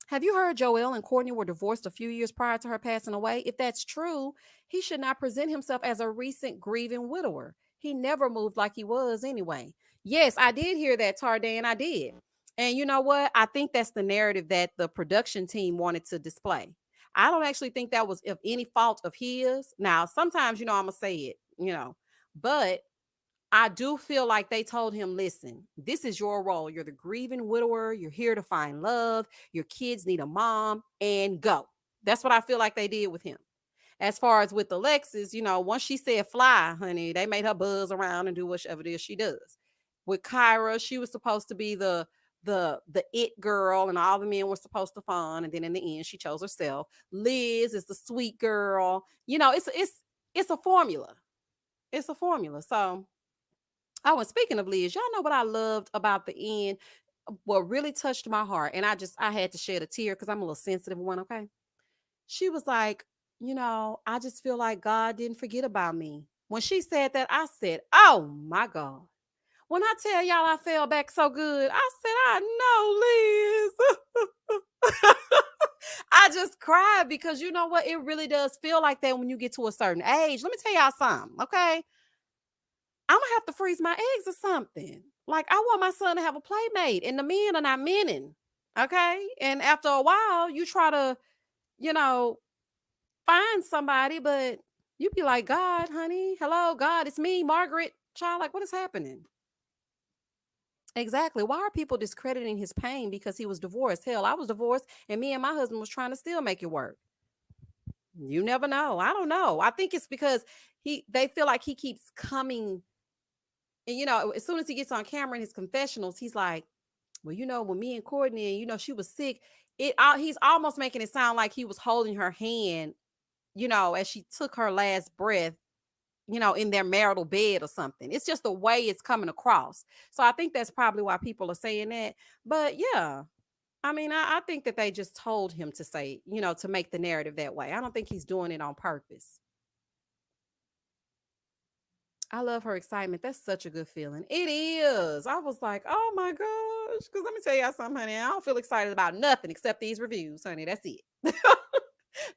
Speaker 1: Have you heard Joelle and Courtney were divorced a few years prior to her passing away? If that's true, he should not present himself as a recent grieving widower. He never moved like he was anyway. Yes, I did hear that, Tardan. I did. And you know what? I think that's the narrative that the production team wanted to display. I don't actually think that was of any fault of his. Now, sometimes, I'm going to say it, but I do feel like they told him, listen, this is your role. You're the grieving widower. You're here to find love. Your kids need a mom, and go. That's what I feel like they did with him. As far as with Alexis, once she said fly, honey, they made her buzz around and do whatever it is she does. With Kyra, she was supposed to be the it girl, and all the men were supposed to fun, and then in the end she chose herself. Liz is the sweet girl. It's a formula. It's a formula. So, oh, and speaking of Liz, y'all know what I loved about the end? What really touched my heart, and I had to shed a tear because I'm a little sensitive one, okay? She was like, I just feel like God didn't forget about me. When she said that, I said, oh my God. When I tell y'all I fell back so good, I said, I know, Liz. I just cried because you know what? It really does feel like that when you get to a certain age. Let me tell y'all something, okay? I'm gonna have to freeze my eggs or something. Like, I want my son to have a playmate, and the men are not mening, okay? And after a while, you try to, you know, find somebody, but you be like, God, honey, hello, God, it's me, Margaret. Child, like, what is happening? Exactly. Why are people discrediting his pain because he was divorced? Hell, I was divorced, and me and my husband was trying to still make it work. You never know. I don't know. I think it's because they feel like he keeps coming, and as soon as he gets on camera in his confessionals, he's like, well, when me and Courtney, she was sick. He's almost making it sound like he was holding her hand, as she took her last breath, in their marital bed or something. It's just the way it's coming across. So I think that's probably why people are saying that. But yeah, I mean, I think that they just told him to say, to make the narrative that way. I don't think he's doing it on purpose. I love her excitement. That's such a good feeling. It is. I was like, oh my gosh. Because let me tell y'all something, honey. I don't feel excited about nothing except these reviews, honey. That's it.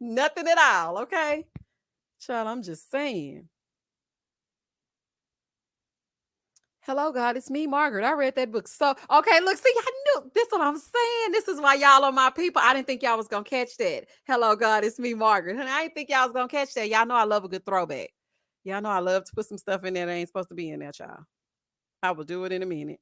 Speaker 1: Nothing at all. Okay. Child, I'm just saying. Hello, God, it's me, Margaret. I read that book. So, okay, look, see, I knew this is what I'm saying. This is why y'all are my people. I didn't think y'all was gonna catch that. Hello, God, it's me, Margaret. Honey, I didn't think y'all was gonna catch that. Y'all know I love a good throwback. Y'all know I love to put some stuff in there that ain't supposed to be in there, child. I will do it in a minute.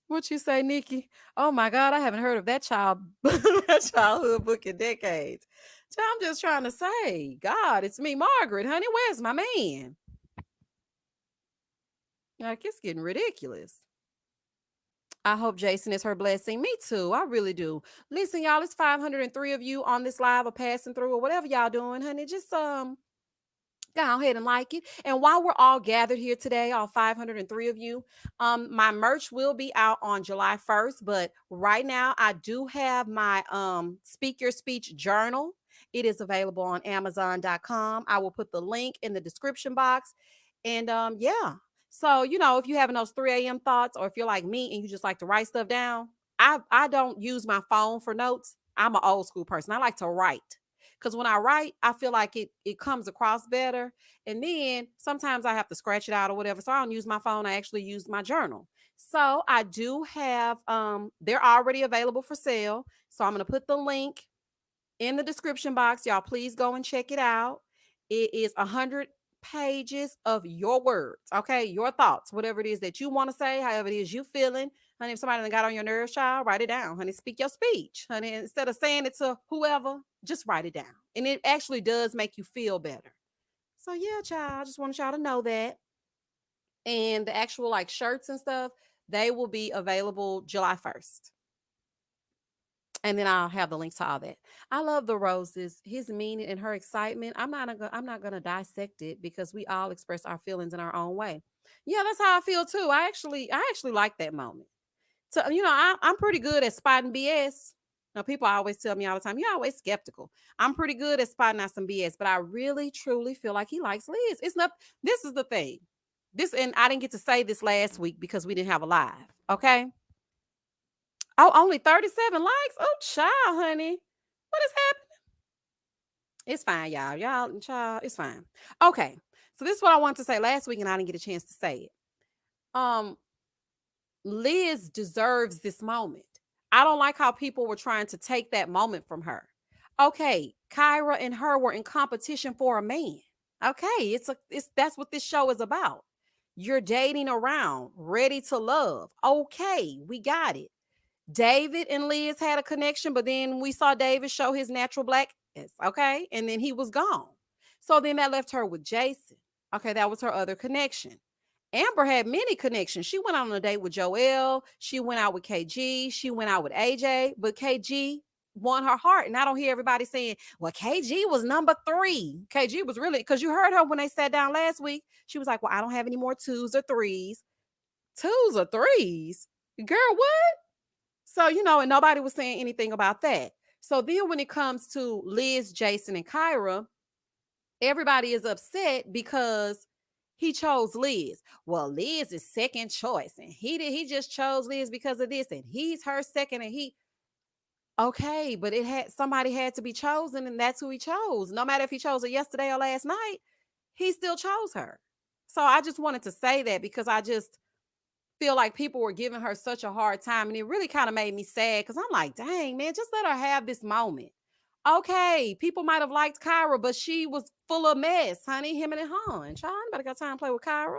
Speaker 1: What you say, Nikki? Oh my God, I haven't heard of that that childhood book in decades. Child, I'm just trying to say, God, it's me, Margaret. Honey, where's my man? Like, it's getting ridiculous. I hope Jason is her blessing. Me too. I really do. Listen, y'all, it's 503 of you on this live or passing through or whatever y'all doing, honey. Just go ahead and like it. And while we're all gathered here today, all 503 of you, my merch will be out on July 1st. But right now, I do have my Speak Your Speech journal. It is available on Amazon.com. I will put the link in the description box. And yeah. So, if you're having those 3 a.m. thoughts, or if you're like me and you just like to write stuff down, I don't use my phone for notes. I'm an old school person. I like to write. Because when I write, I feel like it comes across better. And then sometimes I have to scratch it out or whatever. So I don't use my phone. I actually use my journal. So I do have, they're already available for sale. So I'm going to put the link in the description box. Y'all, please go and check it out. It is 100 pages of your words, okay? Your thoughts, whatever it is that you want to say, however it is you feeling. Honey, if somebody got on your nerves, child, write it down. Honey, speak your speech. Honey, instead of saying it to whoever, just write it down. And it actually does make you feel better. So yeah, child, I just want y'all to know that. And the actual like shirts and stuff, they will be available July 1st. And then I'll have the links to all that. I love the roses, his meaning and her excitement. I'm not gonna dissect it because we all express our feelings in our own way. Yeah, that's how I feel too. I actually like that moment. So I'm pretty good at spotting BS. Now people always tell me all the time, you're always skeptical. I'm pretty good at spotting out some BS, but I really truly feel like he likes Liz. It's not. This is the thing. And I didn't get to say this last week because we didn't have a live. Okay. Oh, only 37 likes? Oh, child, honey. What is happening? It's fine, y'all. Child, it's fine. Okay. So this is what I wanted to say last week, and I didn't get a chance to say it. Um, Liz deserves this moment. I don't like how people were trying to take that moment from her. Okay, Kyra and her were in competition for a man. Okay, it's that's what this show is about. You're dating around, ready to love. Okay, we got it. David and Liz had a connection, but then we saw David show his natural blackness. Okay, and then he was gone. So then that left her with Jason. Okay, that was her other connection. Amber had many connections. She went out on a date with Joelle. She went out with KG. She went out with AJ, but KG won her heart. And I don't hear everybody saying, well, KG was number 3. KG was really, because you heard her when they sat down last week. She was like, well, I don't have any more 2s or 3s. 2s or 3s? Girl, what? So, and nobody was saying anything about that. So then when it comes to Liz, Jason, and Kyra, everybody is upset because he chose Liz. Well, Liz is second choice, and he just chose Liz because of this, and he's her second, and he okay, but somebody had to be chosen, and that's who he chose. No matter if he chose her yesterday or last night, he still chose her. So I just wanted to say that because I just feel like people were giving her such a hard time, and it really kind of made me sad because I'm like, dang, man, just let her have this moment. Okay, people might have liked Kyra, but she was full of mess, honey. Him and Han. Child, anybody got time to play with Kyra?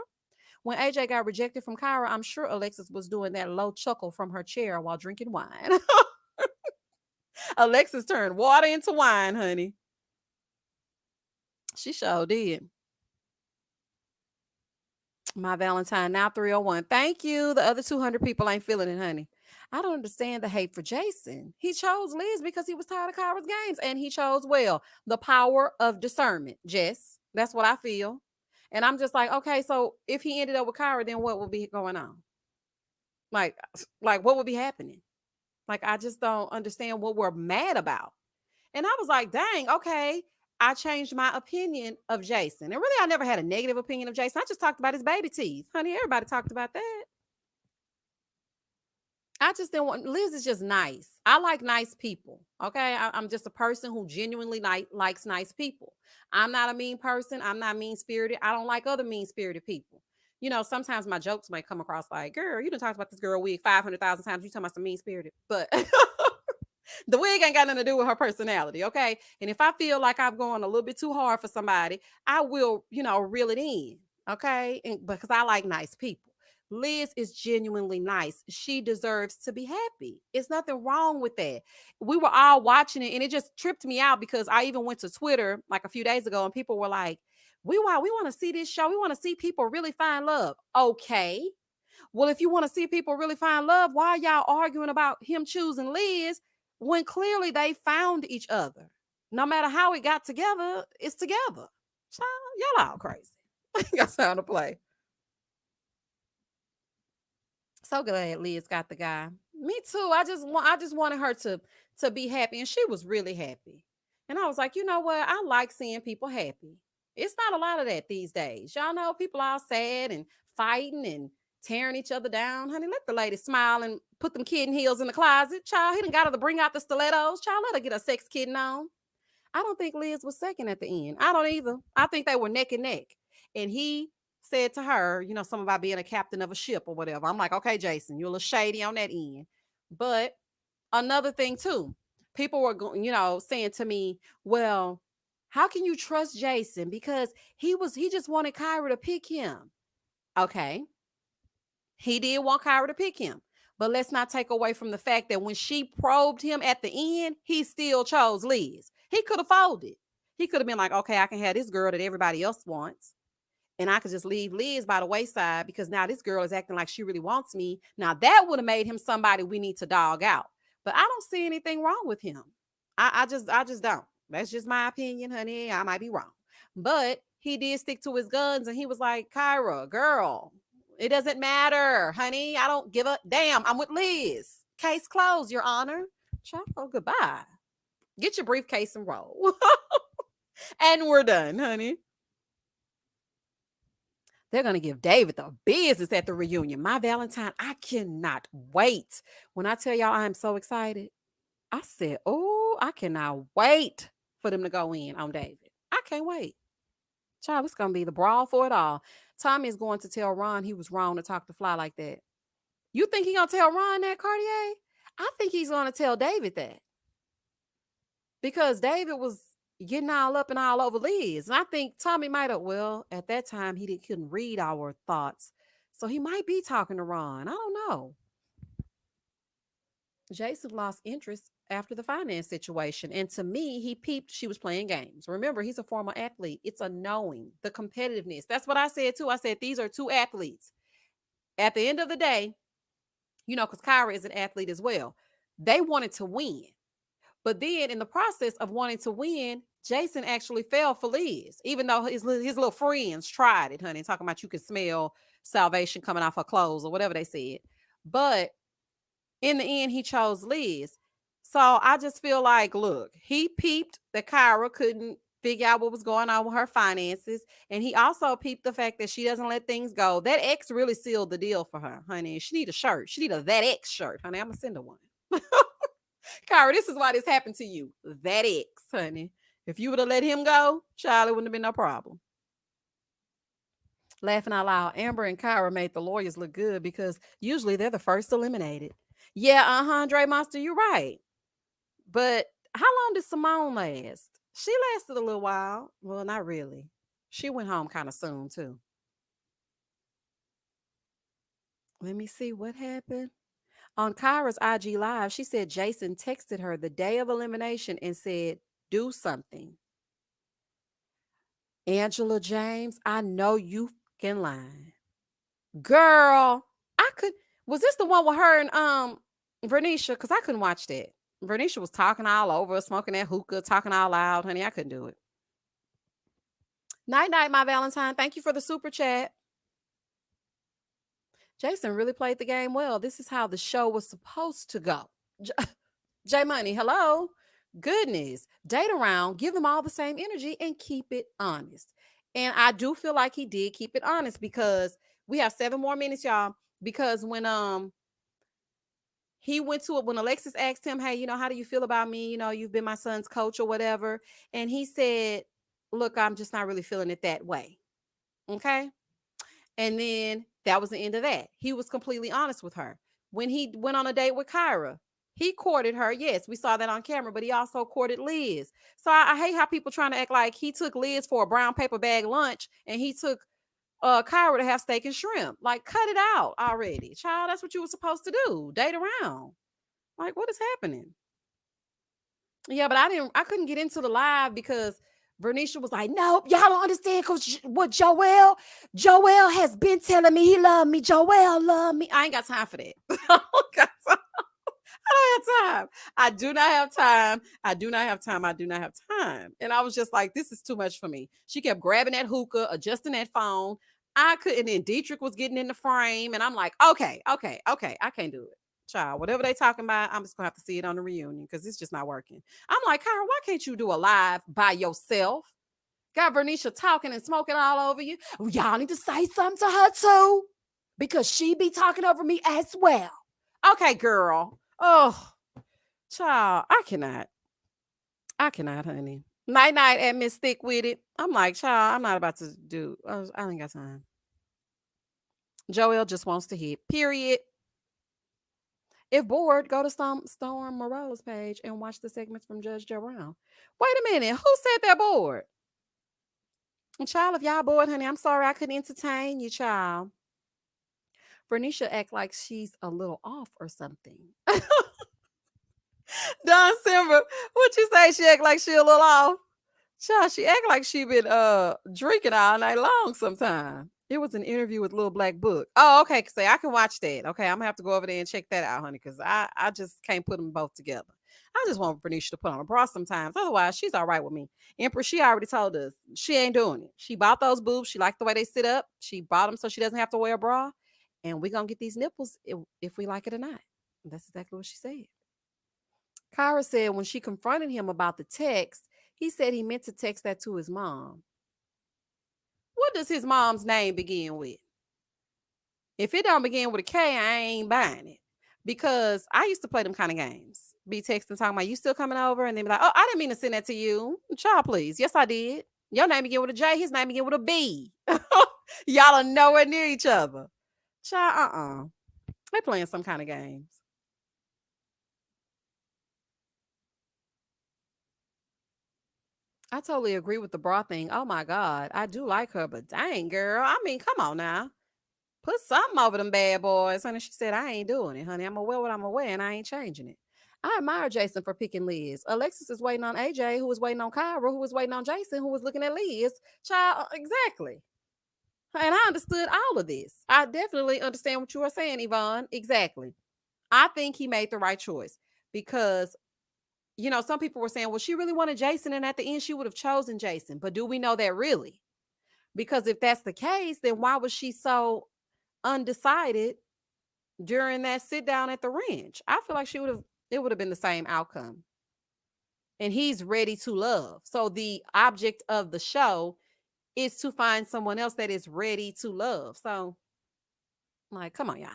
Speaker 1: When AJ got rejected from Kyra, I'm sure Alexis was doing that low chuckle from her chair while drinking wine. Alexis turned water into wine, honey. She sure did. My Valentine now 301. Thank you. The other 200 people ain't feeling it, honey. I don't understand the hate for Jason. He chose Liz because he was tired of Kyra's games, and he chose well. The power of discernment, Jess. That's what I feel. And I'm just like, okay, so if he ended up with Kyra, then what would be going on? Like, like what would be happening? Like, I just don't understand what we're mad about. And I was like, dang, okay. I changed my opinion of Jason. And really, I never had a negative opinion of Jason. I just talked about his baby teeth. Honey, everybody talked about that. I just didn't want Liz is just nice. I like nice people. Okay. I'm just a person who genuinely likes nice people. I'm not a mean person. I'm not mean spirited. I don't like other mean spirited people. Sometimes my jokes might come across like, girl, you done talked about this girl wig 500,000 times. You talking about some mean spirited. But the wig ain't got nothing to do with her personality, okay? And if I feel like I've gone a little bit too hard for somebody, I will, reel it in, okay? And because I like nice people. Liz is genuinely nice. She deserves to be happy. It's nothing wrong with that. We were all watching it, and it just tripped me out because I even went to Twitter like a few days ago, and people were like, we want to see this show. We want to see people really find love. Okay. Well, if you want to see people really find love, why are y'all arguing about him choosing Liz when clearly they found each other? No matter how it got together, it's together. Child, y'all all crazy. Got sound to play. So glad Liz got the guy. Me too. I just wanted her to be happy, and she was really happy. And I was like, you know what? I like seeing people happy. It's not a lot of that these days. Y'all know people all sad and fighting and tearing each other down. Honey, let the lady smile and put them kitten heels in the closet. Child, he done got her to bring out the stilettos. Child, let her get a sex kitten on. I don't think Liz was second at the end. I don't either. I think they were neck and neck. And he said to her, something about being a captain of a ship or whatever. I'm like, okay, Jason, you're a little shady on that end. But another thing too, people were going, saying to me, well, how can you trust Jason? Because he just wanted Kyra to pick him. Okay. He did want Kyra to pick him. But let's not take away from the fact that when she probed him at the end, he still chose Liz. He could have folded. He could have been like, okay, I can have this girl that everybody else wants. And I could just leave Liz by the wayside because now this girl is acting like she really wants me. Now that would have made him somebody we need to dog out. But I don't see anything wrong with him. I just don't. That's just my opinion, honey. I might be wrong. But he did stick to his guns and he was like, Kyra, girl, it doesn't matter, honey. I don't give a damn. I'm with Liz. Case closed, Your Honor. Child, goodbye. Get your briefcase and roll. And we're done, honey. They're going to give David the business at the reunion. My Valentine, I cannot wait. When I tell y'all I am so excited, I said, oh, I cannot wait for them to go in on David. I can't wait. Child, it's going to be the brawl for it all. Tommy is going to tell Ron he was wrong to talk to Fly like that. You think he going to tell Ron that, Cartier? I think he's going to tell David that. because David was getting all up and all over Liz. And I think Tommy might have, well, at that time, couldn't read our thoughts. So he might be talking to Ron. I don't know. Jason lost interest after the finance situation. And to me, he peeped she was playing games. Remember, he's a former athlete. It's a knowing, the competitiveness. That's what I said too. I said, these are two athletes. At the end of the day, because Kyra is an athlete as well. They wanted to win. But then in the process of wanting to win, Jason actually fell for Liz, even though his little friends tried it, honey, talking about you could smell salvation coming off her clothes or whatever they said. But in the end, he chose Liz. So I just feel like, look, he peeped that Kyra couldn't figure out what was going on with her finances. And he also peeped the fact that she doesn't let things go. That X really sealed the deal for her, honey. She need a shirt. She need a That X shirt, honey. I'm going to send her one. Kyra, this is why this happened to you. That X, honey. If you would have let him go, Charlie wouldn't have been no problem. Laughing out loud, Amber and Kyra made the lawyers look good because usually they're the first eliminated. Yeah, Dre Monster, you're right. But how long did Simone last? She lasted a little while. Well, not really. She went home kind of soon, too. Let me see what happened. On Kyra's IG Live, she said Jason texted her the day of elimination and said, do something. Angela James, I know you can lie. Girl, was this the one with her and Verneisha? Because I couldn't watch that. Verneisha was talking all over, smoking that hookah, talking all loud, honey. I couldn't do it. Night, night, my Valentine. Thank you for the super chat. Jason really played the game well. This is how the show was supposed to go. J Money, hello. Goodness. Date around, give them all the same energy and keep it honest. And I do feel like he did keep it honest because we have 7 more minutes, y'all. Because when he went to it, when Alexis asked him, hey, how do you feel about me? You've been my son's coach or whatever. And he said, look, I'm just not really feeling it that way. Okay. And then that was the end of that. He was completely honest with her. When he went on a date with Kyra, he courted her. Yes, we saw that on camera, but he also courted Liz. So I hate how people trying to act like he took Liz for a brown paper bag lunch and he took Kyra to have steak and shrimp. Like, cut it out already. Child, that's what you were supposed to do. Date around. Like, what is happening? Yeah, but I couldn't get into the live because Verneisha was like, nope, y'all don't understand what Joelle has been telling me. He loved me. Joelle loved me. I ain't got time for that. I don't have time. I do not have time. I do not have time. I do not have time. And I was just like, this is too much for me. She kept grabbing that hookah, adjusting that phone. I couldn't. And then Dietrich was getting in the frame. And I'm like, okay. I can't do it. Child, whatever they talking about, I'm just gonna have to see it on the reunion because it's just not working. I'm like, Kyra, why can't you do a live by yourself? Got Verneisha talking and smoking all over you. Y'all need to say something to her too, because she be talking over me as well. Okay, girl. Oh, child, I cannot, honey. Night, night at Miss Thick with it. I'm like, child, I'm not about to do. I ain't got time. Joelle just wants to hit. Period. If bored, go to Storm Moreau's page and watch the segments from Judge Joe Brown. Wait a minute. Who said they're bored? Child, if y'all bored, honey, I'm sorry I couldn't entertain you, child. Verneisha act like she's a little off or something. Don Simber, what you say? She act like she a little off? Child, she act like she been drinking all night long sometime. It was an interview with Little Black Book. Oh, okay. Say I can watch that. Okay, I'm gonna have to go over there and check that out, honey, because I just can't put them both together. I just want Verneisha to put on a bra sometimes. Otherwise, she's all right with me. Empress, she already told us she ain't doing it. She bought those boobs. She liked the way they sit up. She bought them so she doesn't have to wear a bra. And we're gonna get these nipples if we like it or not. That's exactly what she said. Kyra said when she confronted him about the text, he said he meant to text that to his mom. What does his mom's name begin with? If it don't begin with a K, I ain't buying it. Because I used to play them kind of games. Be texting, talking about, you still coming over? And then be like, oh, I didn't mean to send that to you. Child, please. Yes, I did. Your name begin with a J. His name begin with a B. Y'all are nowhere near each other. Child, They playing some kind of games. I totally agree with the bra thing. Oh my God. I do like her, but dang, girl. I mean, come on now. Put something over them bad boys. Honey, she said, I ain't doing it, honey. I'm going to wear what I'm going to wear, and I ain't changing it. I admire Jason for picking Liz. Alexis is waiting on AJ, who was waiting on Kyra, who was waiting on Jason, who was looking at Liz. Child, exactly. And I understood all of this. I definitely understand what you are saying, Yvonne. Exactly. I think he made the right choice because, some people were saying, well, she really wanted Jason, and at the end, she would have chosen Jason. But do we know that really? Because if that's the case, then why was she so undecided during that sit down at the ranch? I feel like it would have been the same outcome. And he's ready to love. So the object of the show is to find someone else that is ready to love. So, like, come on, y'all.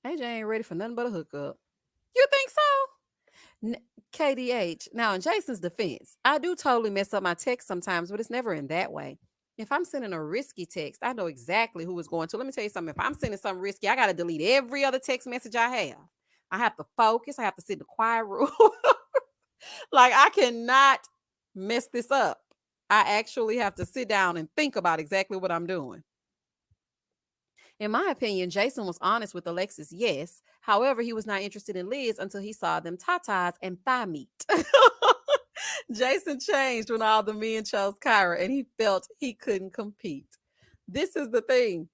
Speaker 1: AJ ain't ready for nothing but a hookup. You think so? KDH. Now, in Jason's defense, I do totally mess up my text sometimes, but it's never in that way. If I'm sending a risky text, I know exactly who it's going to. Let me tell you something. If I'm sending something risky, I got to delete every other text message I have. I have to focus. I have to sit in the quiet room. Like, I cannot mess this up. I actually have to sit down and think about exactly what I'm doing. In my opinion, Jason was honest with Alexis, yes. However, he was not interested in Liz until he saw them tatas and thigh meat. Jason changed when all the men chose Kyra and he felt he couldn't compete. This is the thing.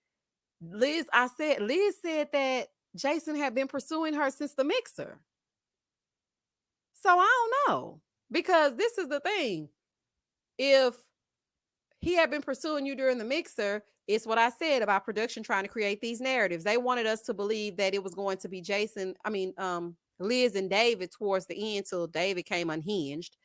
Speaker 1: Liz said that Jason had been pursuing her since the mixer. So I don't know. Because this is the thing. If he had been pursuing you during the mixer, it's what I said about production trying to create these narratives. They wanted us to believe that it was going to be Liz and David towards the end till David came unhinged.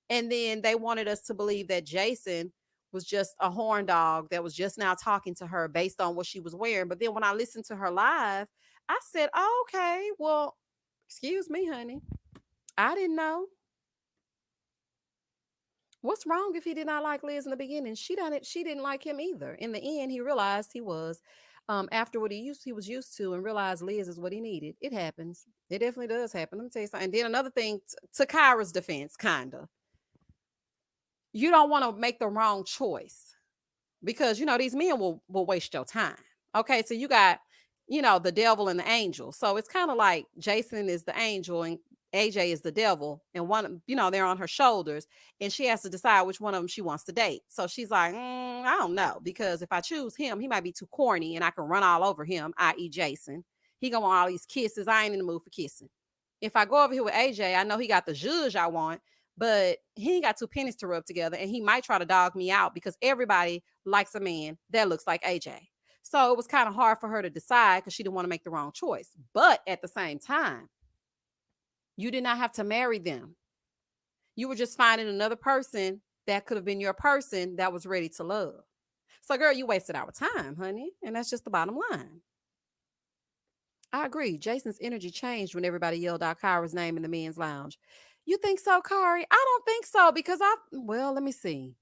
Speaker 1: And then they wanted us to believe that Jason was just a horn dog that was just now talking to her based on what she was wearing. But then when I listened to her live, I said, oh, okay, well, excuse me, honey. I didn't know. What's wrong if he did not like Liz in the beginning? She didn't like him either. In the end, he realized he was after what he was used to, and realized Liz is what he needed. It happens. It definitely does happen. Let me tell you something. And then another thing, to Kyra's defense, kinda. You don't want to make the wrong choice because these men will waste your time. Okay, so you got the devil and the angel. So it's kind of like Jason is the angel and AJ is the devil, and they're on her shoulders, and she has to decide which one of them she wants to date. So she's like, I don't know, because if I choose him, he might be too corny, and I can run all over him, i.e., Jason. He gonna want all these kisses. I ain't in the mood for kissing. If I go over here with AJ, I know he got the zhuzh I want, but he ain't got two pennies to rub together, and he might try to dog me out because everybody likes a man that looks like AJ. So it was kind of hard for her to decide because she didn't want to make the wrong choice. But at the same time, you did not have to marry them. You were just finding another person that could have been your person that was ready to love. So, girl, you wasted our time, honey. And that's just the bottom line. I agree. Jason's energy changed when everybody yelled out Kyra's name in the men's lounge. You think so, Kari? I don't think so because let me see.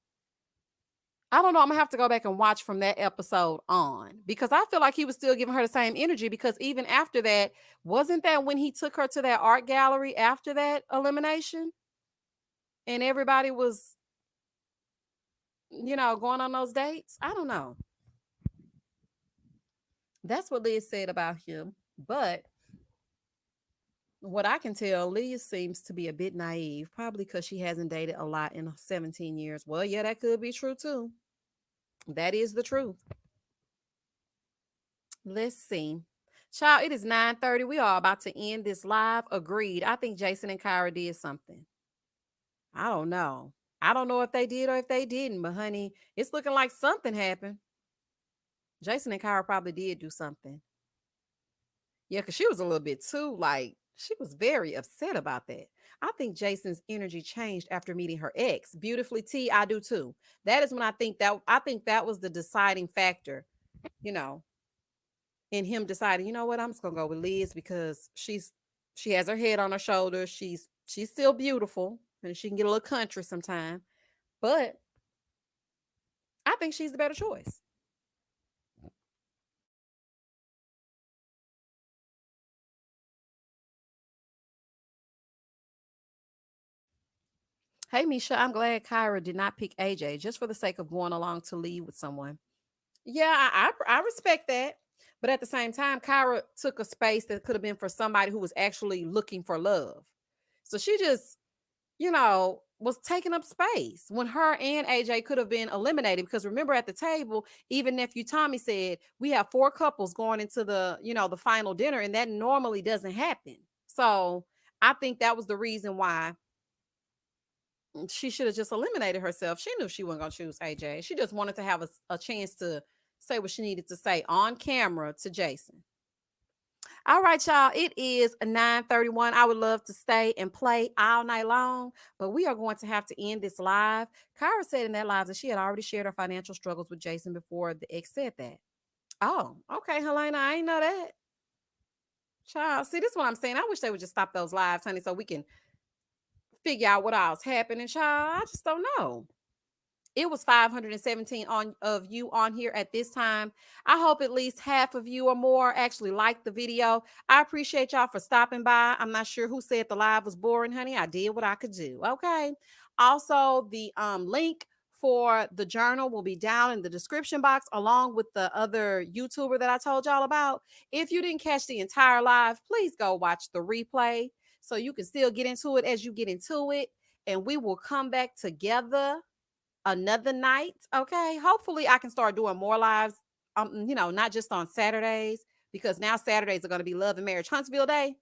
Speaker 1: I don't know. I'm gonna have to go back and watch from that episode on because I feel like he was still giving her the same energy because even after that, wasn't that when he took her to that art gallery after that elimination? And everybody was, going on those dates? I don't know. That's what Liz said about him. But what I can tell, Liz seems to be a bit naive, probably because she hasn't dated a lot in 17 years. Well, yeah, that could be true too. That is the truth. Let's see. Child, it is 9:30. We are about to end this live. Agreed. I think Jason and Kyra did something. I don't know. I don't know if they did or if they didn't, but honey, it's looking like something happened. Jason and Kyra probably did do something. Yeah, because she was a little bit too, like, she was very upset about that. I think Jason's energy changed after meeting her ex. Beautifully T, I do too. That is when I think that was the deciding factor, you know, in him deciding, you know what, I'm just gonna go with Liz because she has her head on her shoulders. She's still beautiful and she can get a little country sometime, but I think she's the better choice. Hey, Misha, I'm glad Kyra did not pick AJ just for the sake of going along to lead with someone. Yeah, I respect that. But at the same time, Kyra took a space that could have been for somebody who was actually looking for love. So she just, was taking up space when her and AJ could have been eliminated. Because remember at the table, even nephew Tommy said, we have four couples going into the final dinner, and that normally doesn't happen. So I think that was the reason why she should have just eliminated herself. She knew she wasn't going to choose AJ. She just wanted to have a chance to say what she needed to say on camera to Jason. All right, y'all. It is 9:31. I would love to stay and play all night long, but we are going to have to end this live. Kyra said in that live that she had already shared her financial struggles with Jason before the ex said that. Oh, okay, Helena. I ain't know that. Child, see, this is what I'm saying. I wish they would just stop those lives, honey, so we can figure out what all's happening, child. I just don't know. It was 517 of you on here at this time. I hope at least half of you or more actually liked the video. I appreciate y'all for stopping by. I'm not sure who said the live was boring, honey. I did what I could do. Okay. Also, the link for the journal will be down in the description box along with the other YouTuber that I told y'all about. If you didn't catch the entire live, please go watch the replay so you can still get into it as you get into it. And we will come back together another night. Okay. Hopefully I can start doing more lives, not just on Saturdays, because now Saturdays are going to be Love and Marriage Huntsville Day.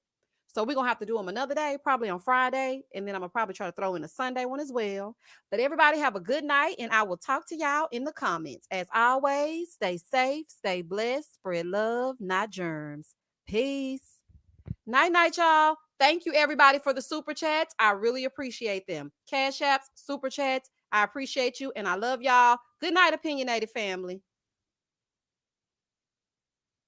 Speaker 1: So we're going to have to do them another day, probably on Friday. And then I'm going to probably try to throw in a Sunday one as well. But everybody have a good night. And I will talk to y'all in the comments. As always, stay safe, stay blessed, spread love, not germs. Peace. Night, night, y'all. Thank you, everybody, for the super chats. I really appreciate them. Cash apps, super chats. I appreciate you and I love y'all. Good night, opinionated family.